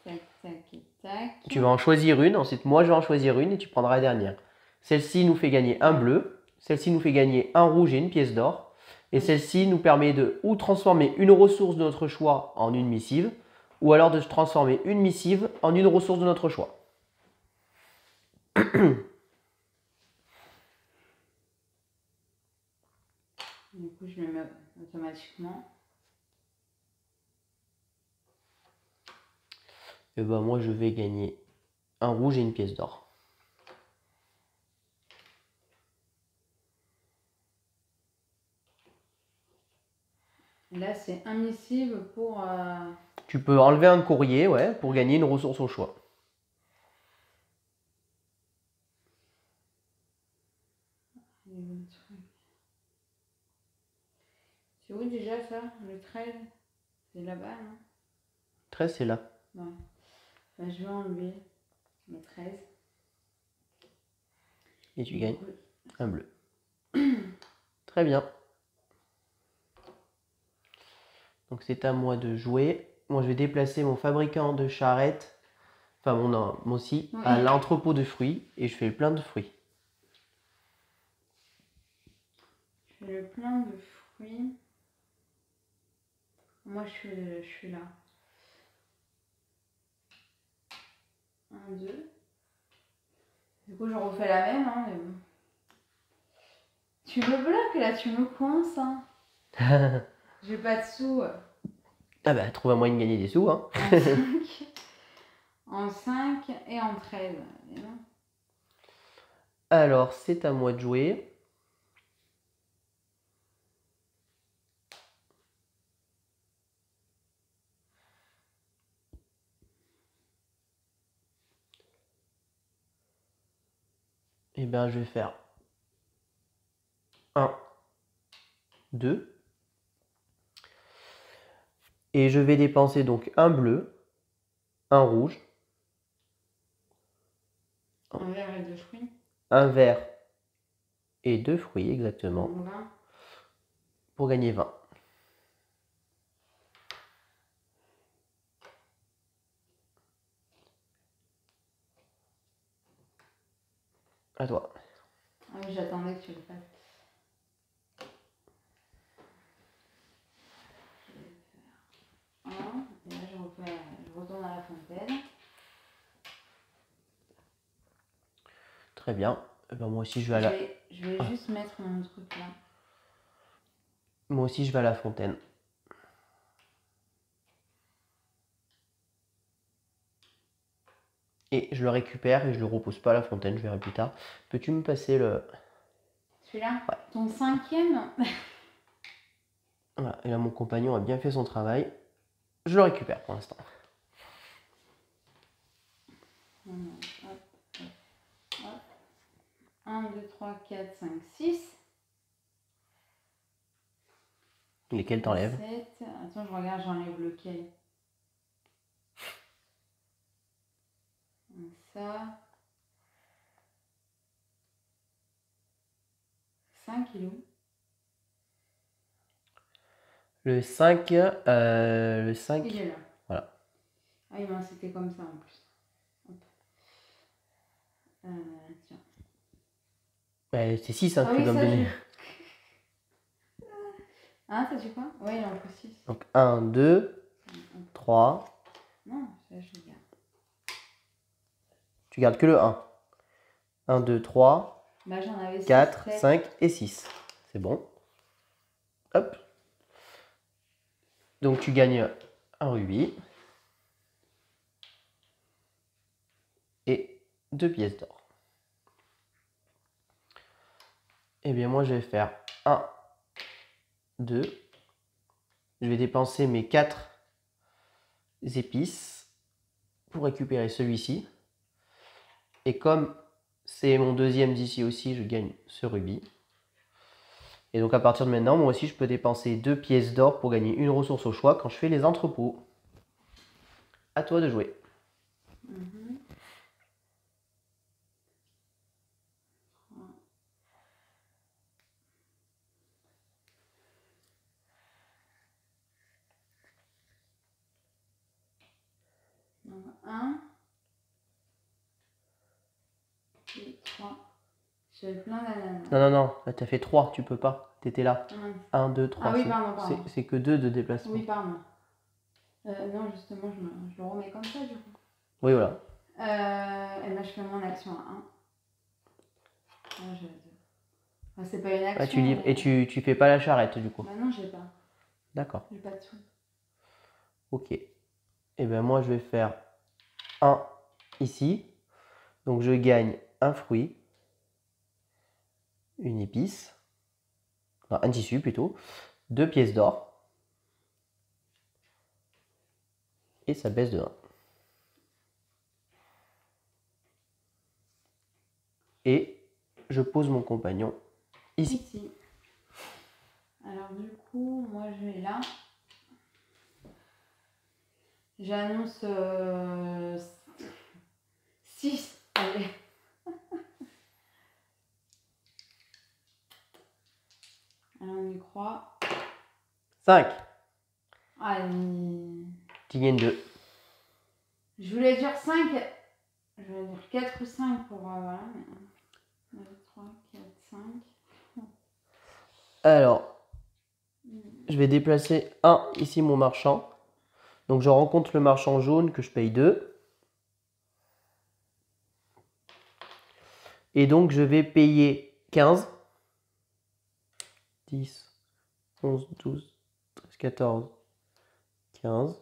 Speaker 1: Tac, tac et tac.
Speaker 2: Tu vas en choisir une. Ensuite, moi, je vais en choisir une et tu prendras la dernière. Celle-ci nous fait gagner un bleu. Celle-ci nous fait gagner un rouge et une pièce d'or. Et celle-ci nous permet de ou transformer une ressource de notre choix en une missive, ou alors de transformer une missive en une ressource de notre choix.
Speaker 1: Du coup, je le mets automatiquement.
Speaker 2: Et ben moi, je vais gagner un rouge et une pièce d'or.
Speaker 1: Là, c'est un missive pour...
Speaker 2: Tu peux enlever un courrier, ouais, pour gagner une ressource au choix.
Speaker 1: C'est où déjà ça? Le 13? C'est là-bas, non?
Speaker 2: 13, c'est là.
Speaker 1: Ouais. Bah, je vais enlever le 13.
Speaker 2: Et tu gagnes un bleu. Très bien. Donc c'est à moi de jouer. Moi, je vais déplacer mon fabricant de charrettes, enfin mon scie,
Speaker 1: Oui.
Speaker 2: à l'entrepôt de fruits et je fais plein de fruits.
Speaker 1: Je fais le plein de fruits. Moi, je suis là. 1, 2. Du coup, je refais la même. Hein, mais bon. Tu me bloques là, tu me coinces. Hein. J'ai pas de sous.
Speaker 2: Ah bah, trouve un moyen de gagner des sous, hein.
Speaker 1: En 5 et en 13. Et non.
Speaker 2: Alors, c'est à moi de jouer. Et bien, je vais faire 1, 2. Et je vais dépenser donc un bleu, un rouge,
Speaker 1: Un verre et 2 fruits.
Speaker 2: un vert et 2 fruits, exactement,
Speaker 1: Donc 20.
Speaker 2: pour gagner 20. À toi.
Speaker 1: Ah oui, j'attendais que tu le fasses. Je vais faire 1. Et là, je retourne à la fontaine.
Speaker 2: Très bien. Eh ben, moi aussi, je vais à la...
Speaker 1: Je vais juste mettre mon truc là.
Speaker 2: Moi aussi, je vais à la fontaine. Et je le récupère et je le repose pas à la fontaine, je verrai plus tard. Peux-tu me passer le...
Speaker 1: Celui-là?
Speaker 2: Ouais.
Speaker 1: Ton 5e?
Speaker 2: Voilà, et là, mon compagnon a bien fait son travail. Je le récupère pour l'instant.
Speaker 1: 1, 2, 3, 4, 5, 6.
Speaker 2: Lesquels t'enlèves?
Speaker 1: 7. Attends, je regarde, j'enlève lequel. Donc ça. 5 kilos.
Speaker 2: Le 5, le 5.
Speaker 1: Il est là.
Speaker 2: Voilà.
Speaker 1: Ah oui, mais c'était comme ça en plus. Hop. Tiens.
Speaker 2: C'est 6 hein,
Speaker 1: Ah
Speaker 2: que tu
Speaker 1: oui,
Speaker 2: dois me
Speaker 1: ça,
Speaker 2: donner.
Speaker 1: Hein, t'as dit quoi? Ouais, il en faut 6.
Speaker 2: Donc 1, 2, 3.
Speaker 1: Non, ça, je garde.
Speaker 2: Tu gardes que le 1. 1, 2, 3,
Speaker 1: Bah, j'en avais
Speaker 2: 4,
Speaker 1: 6, 7.
Speaker 2: 5 et 6. C'est bon. Hop. Donc tu gagnes un rubis. Et 2 pièces d'or. Et bien moi je vais faire 1, 2. Je vais dépenser mes 4 épices pour récupérer celui-ci. Et comme c'est mon deuxième d'ici aussi, je gagne ce rubis. Et donc à partir de maintenant, moi aussi je peux dépenser 2 pièces d'or pour gagner une ressource au choix quand je fais les entrepôts. À toi de jouer.
Speaker 1: Donc 1. Et 3. J'avais plein d'ananas.
Speaker 2: Non, non, non, là t'as fait 3, tu peux pas. T'étais là. 1, 2, 3.
Speaker 1: Ah oui, pardon.
Speaker 2: C'est que 2 de déplacement.
Speaker 1: Oui, pardon. Non, justement, je le remets comme ça du coup.
Speaker 2: Oui, voilà.
Speaker 1: Et ben, je fais mon action à 1. Enfin, c'est pas une action.
Speaker 2: Ah, tu livres. Mais... Et tu fais pas la charrette du coup.
Speaker 1: Bah non, j'ai pas.
Speaker 2: D'accord.
Speaker 1: J'ai pas de sous.
Speaker 2: Ok. Et bien moi je vais faire 1 ici. Donc je gagne un fruit, une épice, enfin, un tissu plutôt, 2 pièces d'or. Et ça baisse de 1. Et je pose mon compagnon ici.
Speaker 1: Alors du coup, moi je vais là. J'annonce 6. Allez. Alors on y croit.
Speaker 2: 5.
Speaker 1: Allez.
Speaker 2: Tu gagnes 2.
Speaker 1: Je voulais dire 5. Je voulais dire 4 ou 5 pour... voilà. 2, 3, 4, 5.
Speaker 2: Alors, je vais déplacer 1 ici mon marchand. Donc je rencontre le marchand jaune que je paye 2. Et donc je vais payer 15. 10, 11, 12, 13, 14, 15.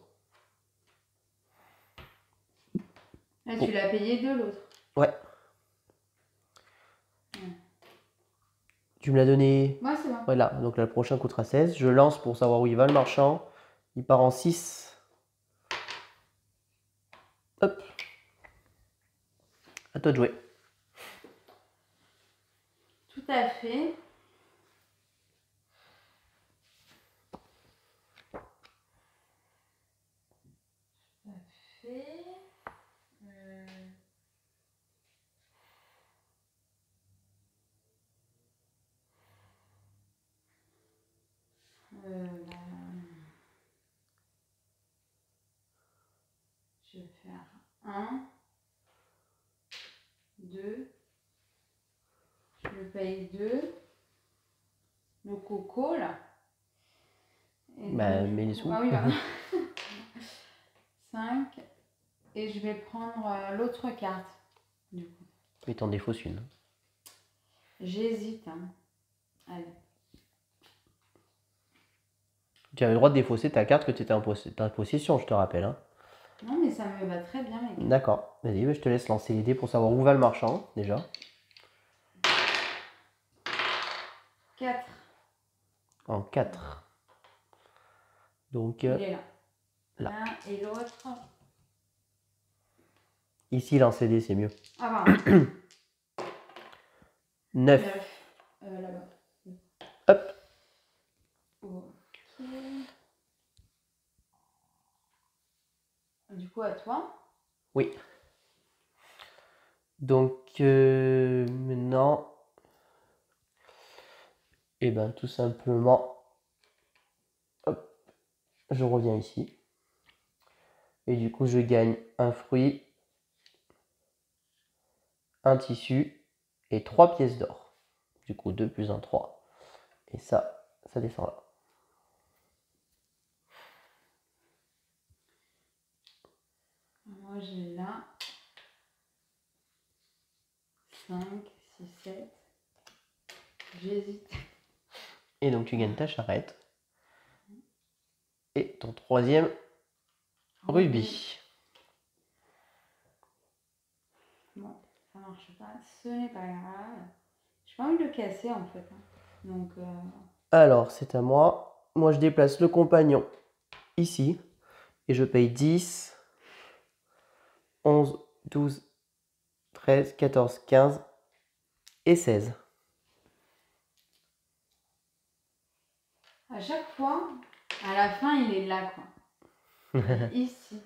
Speaker 1: Là, tu l'as payé 2 l'autre.
Speaker 2: Ouais. Tu me l'as donné.
Speaker 1: Ouais, c'est bon.
Speaker 2: Voilà, donc là, le prochain coûtera 16. Je lance pour savoir où il va le marchand. Il part en 6. Hop. À toi de jouer.
Speaker 1: Tout à fait. Je vais faire 1, 2, je le paye 2, le coco là. Et
Speaker 2: Bah,
Speaker 1: donc,
Speaker 2: mets les sous.
Speaker 1: ah oui, voilà. 5, et je vais prendre l'autre carte. Du coup.
Speaker 2: Mais t'en défausses une.
Speaker 1: J'hésite. Hein. Allez.
Speaker 2: Tu avais le droit de défausser ta carte que tu étais en possession, je te rappelle. Hein.
Speaker 1: Non, mais ça me va très bien, mec.
Speaker 2: D'accord. Vas-y, je te laisse lancer les dés pour savoir où va le marchand, déjà.
Speaker 1: 4.
Speaker 2: En 4. Donc,
Speaker 1: Il est là.
Speaker 2: là.
Speaker 1: L'un et l'autre.
Speaker 2: Ici, lancer les dés, c'est mieux.
Speaker 1: Ah, pardon.
Speaker 2: 9.
Speaker 1: Là-bas.
Speaker 2: Hop.
Speaker 1: Ok. Du coup, à toi.
Speaker 2: Oui. Donc, maintenant, et ben tout simplement, hop, je reviens ici. Et du coup, je gagne un fruit, un tissu et 3 pièces d'or. Du coup, 2 plus 1, 3. Et ça descend là.
Speaker 1: Moi, j'ai là 5, 6, 7. J'hésite.
Speaker 2: Et donc, tu gagnes ta charrette. Et ton troisième rubis.
Speaker 1: Bon, ça marche pas. Ce n'est pas grave. J'ai pas envie de le casser en fait. Hein. Donc.
Speaker 2: Alors, c'est à moi. Moi, je déplace le compagnon ici. Et je paye 10, 11, 12, 13, 14, 15 et 16.
Speaker 1: À chaque fois, à la fin, il est là, quoi. Ici.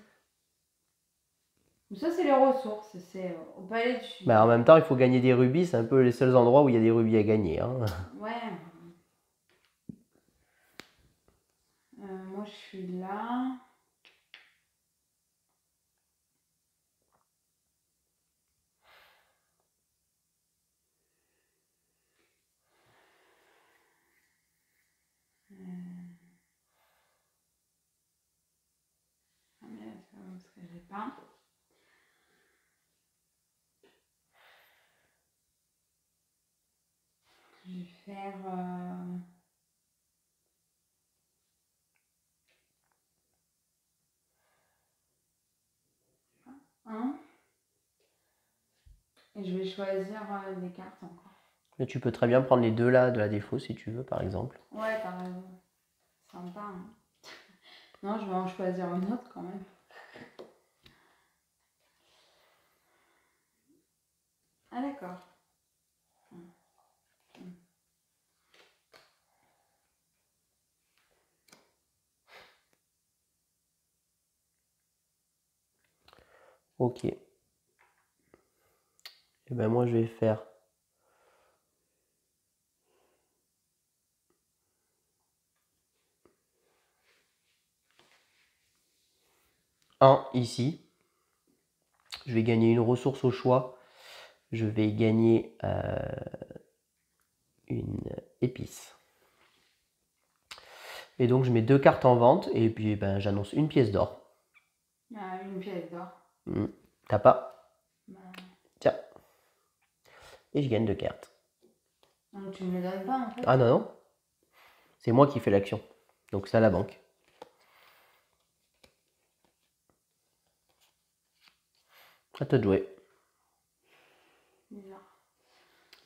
Speaker 1: Ça, c'est les ressources. C'est au palais du...
Speaker 2: Bah, en même temps, il faut gagner des rubis. C'est un peu les seuls endroits où il y a des rubis à gagner. Hein.
Speaker 1: Ouais. Moi, je suis là. Ah, mais c'est pas parce que j'ai pas. Je vais faire... un. Et je vais choisir des cartes encore.
Speaker 2: Mais tu peux très bien prendre les deux là de la défaut si tu veux, par exemple.
Speaker 1: Ouais, t'as raison. Sympa. Hein. Non, je vais en choisir une autre quand même. Ah d'accord.
Speaker 2: Ok. Et ben moi je vais faire un ici. Je vais gagner une ressource au choix. Je vais gagner une épice. Et donc je mets 2 cartes en vente et puis ben, j'annonce une pièce d'or.
Speaker 1: Ah, une pièce d'or.
Speaker 2: T'as pas?
Speaker 1: Bah,
Speaker 2: Tiens. Et je gagne 2 cartes.
Speaker 1: donc tu me le donnes pas en fait?
Speaker 2: Ah non, non. C'est moi qui fais l'action. Donc c'est à la banque. À toi de jouer.
Speaker 1: Bizarre.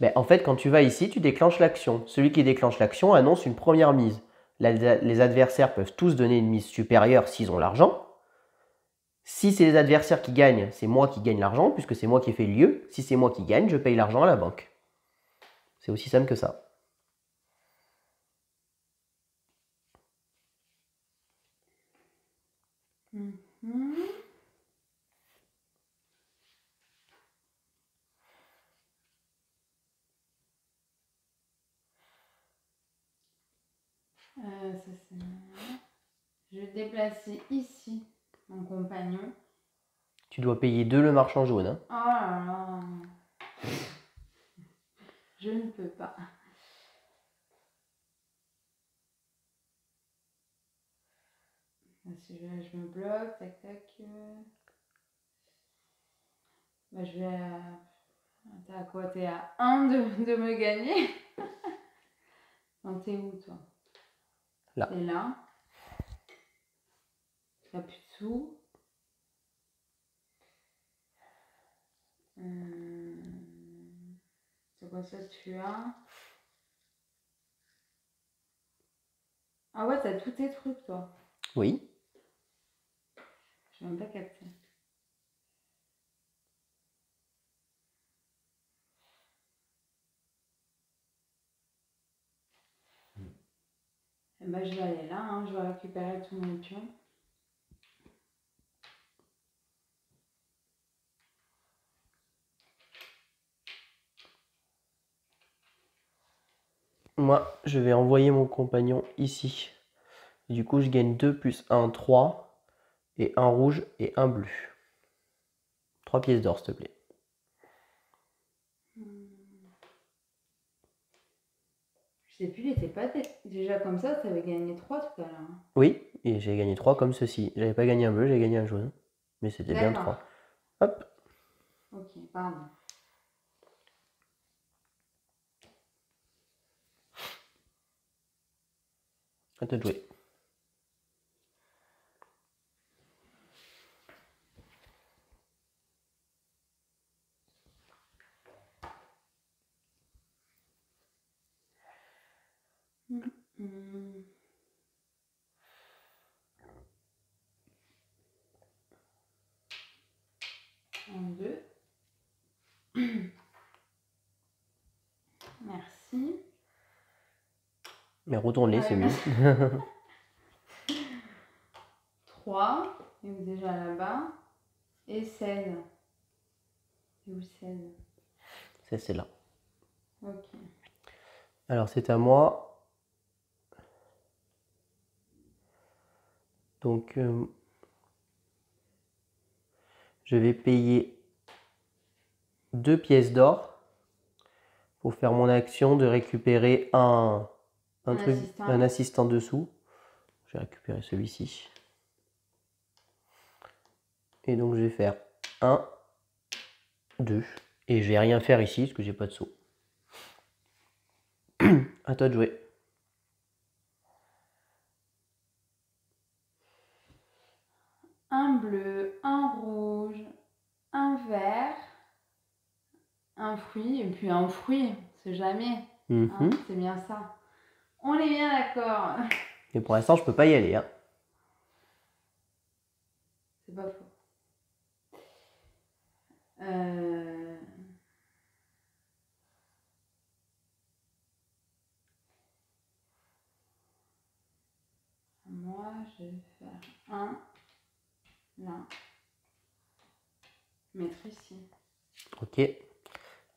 Speaker 2: Ben, en fait, quand tu vas ici, tu déclenches l'action. Celui qui déclenche l'action annonce une première mise. Les adversaires peuvent tous donner une mise supérieure s'ils ont l'argent. Si c'est les adversaires qui gagnent, c'est moi qui gagne l'argent, puisque c'est moi qui ai fait le lieu. Si c'est moi qui gagne, je paye l'argent à la banque. C'est aussi simple que ça.
Speaker 1: Ça, c'est... Je vais déplacer ici mon compagnon.
Speaker 2: Tu dois payer 2 le marchand jaune. Hein.
Speaker 1: Oh là là. Je ne peux pas. Si je me bloque, tac tac. Bah, je vais à... T'es à quoi? T'es à 1 de me gagner. Non, t'es où toi?
Speaker 2: Là.
Speaker 1: T'es là. T'as plus de sous. C'est quoi ça tu as? Ah ouais, t'as tous tes trucs toi.
Speaker 2: Oui.
Speaker 1: Je n'ai même pas capté. Et ben, je vais aller là, hein, je vais récupérer tous mes pions.
Speaker 2: Moi, je vais envoyer mon compagnon ici. Du coup, je gagne 2 plus 1, 3. Et un rouge et un bleu. 3 pièces d'or, s'il te plaît.
Speaker 1: Je sais plus, il était pas déjà comme ça, t'avais gagné 3 tout à l'heure. Hein.
Speaker 2: Oui, et j'ai gagné 3 comme ceci. J'avais pas gagné un bleu, j'ai gagné un jaune. Mais c'était bien 3. Hop.
Speaker 1: Ok, pardon.
Speaker 2: À toi de jouer.
Speaker 1: Un, deux. Merci.
Speaker 2: Mais retourne-les, c'est mieux.
Speaker 1: 3. Et déjà là-bas. Et 16. Et où 16?
Speaker 2: C'est là.
Speaker 1: Ok.
Speaker 2: Alors, c'est à moi. Donc, je vais payer 2 pièces d'or pour faire mon action de récupérer un assistant dessous. Je vais récupérer celui-ci. Et donc, je vais faire 1, 2. Et je vais rien faire ici parce que j'ai pas de saut. À toi de jouer.
Speaker 1: Un bleu, un rouge, un vert, un fruit, et puis un fruit, c'est jamais. Hein, c'est bien ça. On est bien d'accord.
Speaker 2: Et pour l'instant, je peux pas y aller. Hein.
Speaker 1: C'est pas faux. je vais faire un, là. Mettre ici.
Speaker 2: Ok.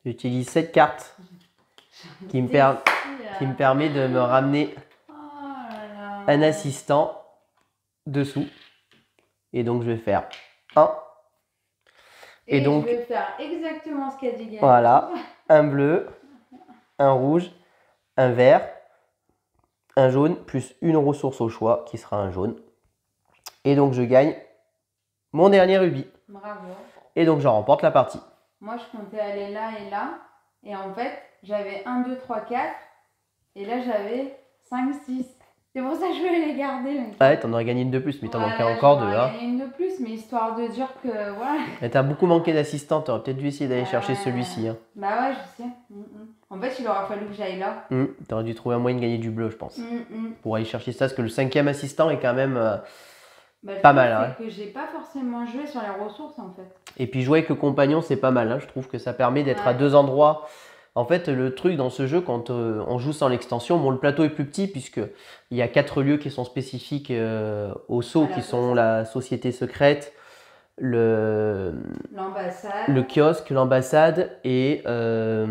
Speaker 2: J'utilise cette carte qui me permet de me ramener un assistant dessous. Et donc, je vais faire 1.
Speaker 1: Et donc, je vais faire exactement ce qu'a dit Gaël.
Speaker 2: Voilà. Un bleu, un rouge, un vert, un jaune, plus une ressource au choix qui sera un jaune. Et donc, je gagne mon dernier rubis.
Speaker 1: Bravo.
Speaker 2: Et donc, j'en remporte la partie.
Speaker 1: Moi, je comptais aller là et là. Et en fait, j'avais 1, 2, 3, 4. Et là, j'avais 5, 6. C'est pour ça que je voulais les garder. Mais...
Speaker 2: Ouais, t'en aurais gagné une de plus, mais t'en manquais encore 2.
Speaker 1: J'en aurais gagné une de plus, mais histoire de dire que voilà.
Speaker 2: Et t'as beaucoup manqué d'assistants, t'aurais peut-être dû essayer d'aller chercher celui-ci. Hein.
Speaker 1: Bah ouais, je sais. En fait, il aura fallu que j'aille là.
Speaker 2: T'aurais dû trouver un moyen de gagner du bleu, je pense. Pour aller chercher ça, parce que le 5e assistant est quand même pas mal. Hein.
Speaker 1: Que j'ai pas forcément joué sur les ressources en fait. Et
Speaker 2: puis jouer avec le compagnon, c'est pas mal. Hein. Je trouve que ça permet d'être à 2 endroits. En fait, le truc dans ce jeu, quand on joue sans l'extension, bon, le plateau est plus petit puisqu'il y a 4 lieux qui sont spécifiques au saut, qui sont la société secrète, le kiosque, l'ambassade et ben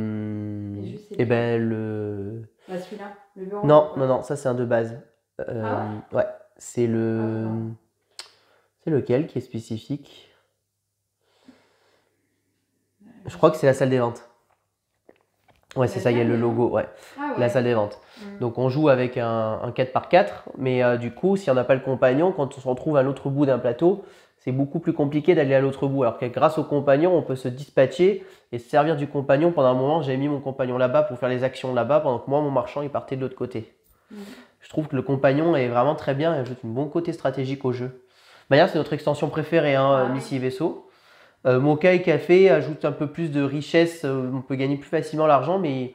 Speaker 2: le...
Speaker 1: Bah, celui-là, le bureau.
Speaker 2: Non, ça c'est un de base. Ouais, c'est le... C'est lequel qui est spécifique? Je crois que c'est la salle des ventes. Ouais, c'est ça, il y a le logo, ouais. La salle des ventes. Donc on joue avec un 4x4, mais du coup, si on n'a pas le compagnon, quand on se retrouve à l'autre bout d'un plateau, c'est beaucoup plus compliqué d'aller à l'autre bout. Alors que grâce au compagnon, on peut se dispatcher et se servir du compagnon. Pendant un moment, j'avais mis mon compagnon là-bas pour faire les actions là-bas, pendant que moi, mon marchand, il partait de l'autre côté. Je trouve que le compagnon est vraiment très bien et ajoute un bon côté stratégique au jeu. D'ailleurs, c'est notre extension préférée, hein, Missy Vaisseau. Mocha et Café ajoutent un peu plus de richesse, on peut gagner plus facilement l'argent, mais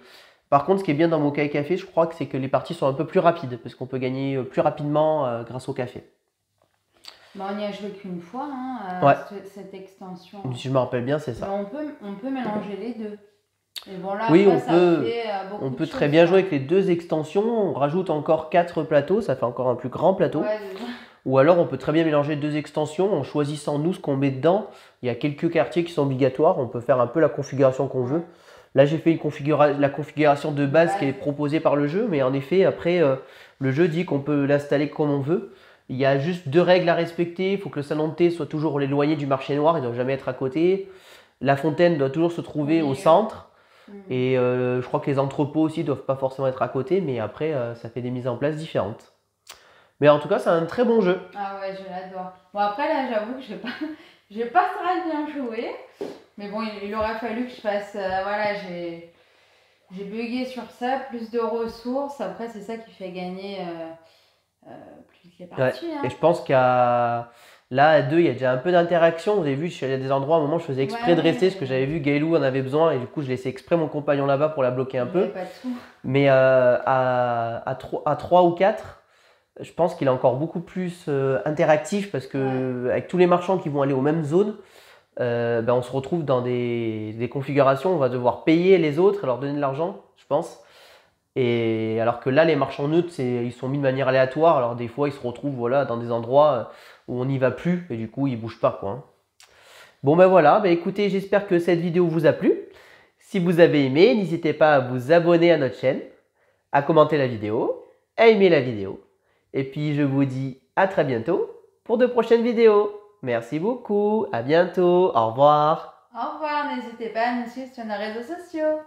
Speaker 2: par contre, ce qui est bien dans Mocha et Café, je crois que c'est que les parties sont un peu plus rapides, parce qu'on peut gagner plus rapidement grâce au café.
Speaker 1: Bah, on n'y a joué qu'une fois, cette extension.
Speaker 2: Si je me rappelle bien, c'est ça.
Speaker 1: Mais on peut mélanger les deux. Et bon, là,
Speaker 2: oui,
Speaker 1: après,
Speaker 2: on peut très bien jouer avec les 2 extensions, on rajoute encore 4 plateaux, ça fait encore un plus grand plateau.
Speaker 1: Ouais,
Speaker 2: ou alors on peut très bien mélanger 2 extensions en choisissant nous ce qu'on met dedans. Il y a quelques quartiers qui sont obligatoires, on peut faire un peu la configuration qu'on veut. Là j'ai fait la configuration de base qui est proposée par le jeu, mais en effet après le jeu dit qu'on peut l'installer comme on veut. Il y a juste 2 règles à respecter, il faut que le salon de thé soit toujours l'éloigné du marché noir, il ne doit jamais être à côté. La fontaine doit toujours se trouver au centre. Et je crois que les entrepôts aussi ne doivent pas forcément être à côté, mais après ça fait des mises en place différentes. Mais en tout cas, c'est un très bon jeu.
Speaker 1: Ah ouais, je l'adore. Bon, après, là, j'avoue que j'ai pas très bien joué. Mais bon, il aurait fallu que je fasse... voilà, j'ai bugué sur ça, plus de ressources. Après, c'est ça qui fait gagner plus les parties.
Speaker 2: Ouais. Hein. Et je pense qu'à... Là, à 2, il y a déjà un peu d'interaction. Vous avez vu, je suis allé à des endroits, à un moment, je faisais exprès de rester, parce que j'avais vu Gaëlou en avait besoin, et du coup, je laissais exprès mon compagnon là-bas pour la bloquer un peu.
Speaker 1: Pas tout.
Speaker 2: Mais à 3 ou 4... Je pense qu'il est encore beaucoup plus interactif parce que avec tous les marchands qui vont aller aux mêmes zones, on se retrouve dans des configurations où on va devoir payer les autres et leur donner de l'argent, je pense. Et alors que là, les marchands neutres, ils sont mis de manière aléatoire. Alors des fois, ils se retrouvent dans des endroits où on n'y va plus et du coup, ils ne bougent pas, quoi. Hein. Bon ben voilà, écoutez, j'espère que cette vidéo vous a plu. Si vous avez aimé, n'hésitez pas à vous abonner à notre chaîne, à commenter la vidéo, à aimer la vidéo. Et puis, je vous dis à très bientôt pour de prochaines vidéos. Merci beaucoup. À bientôt. Au revoir.
Speaker 1: Au revoir. N'hésitez pas à nous suivre sur nos réseaux sociaux.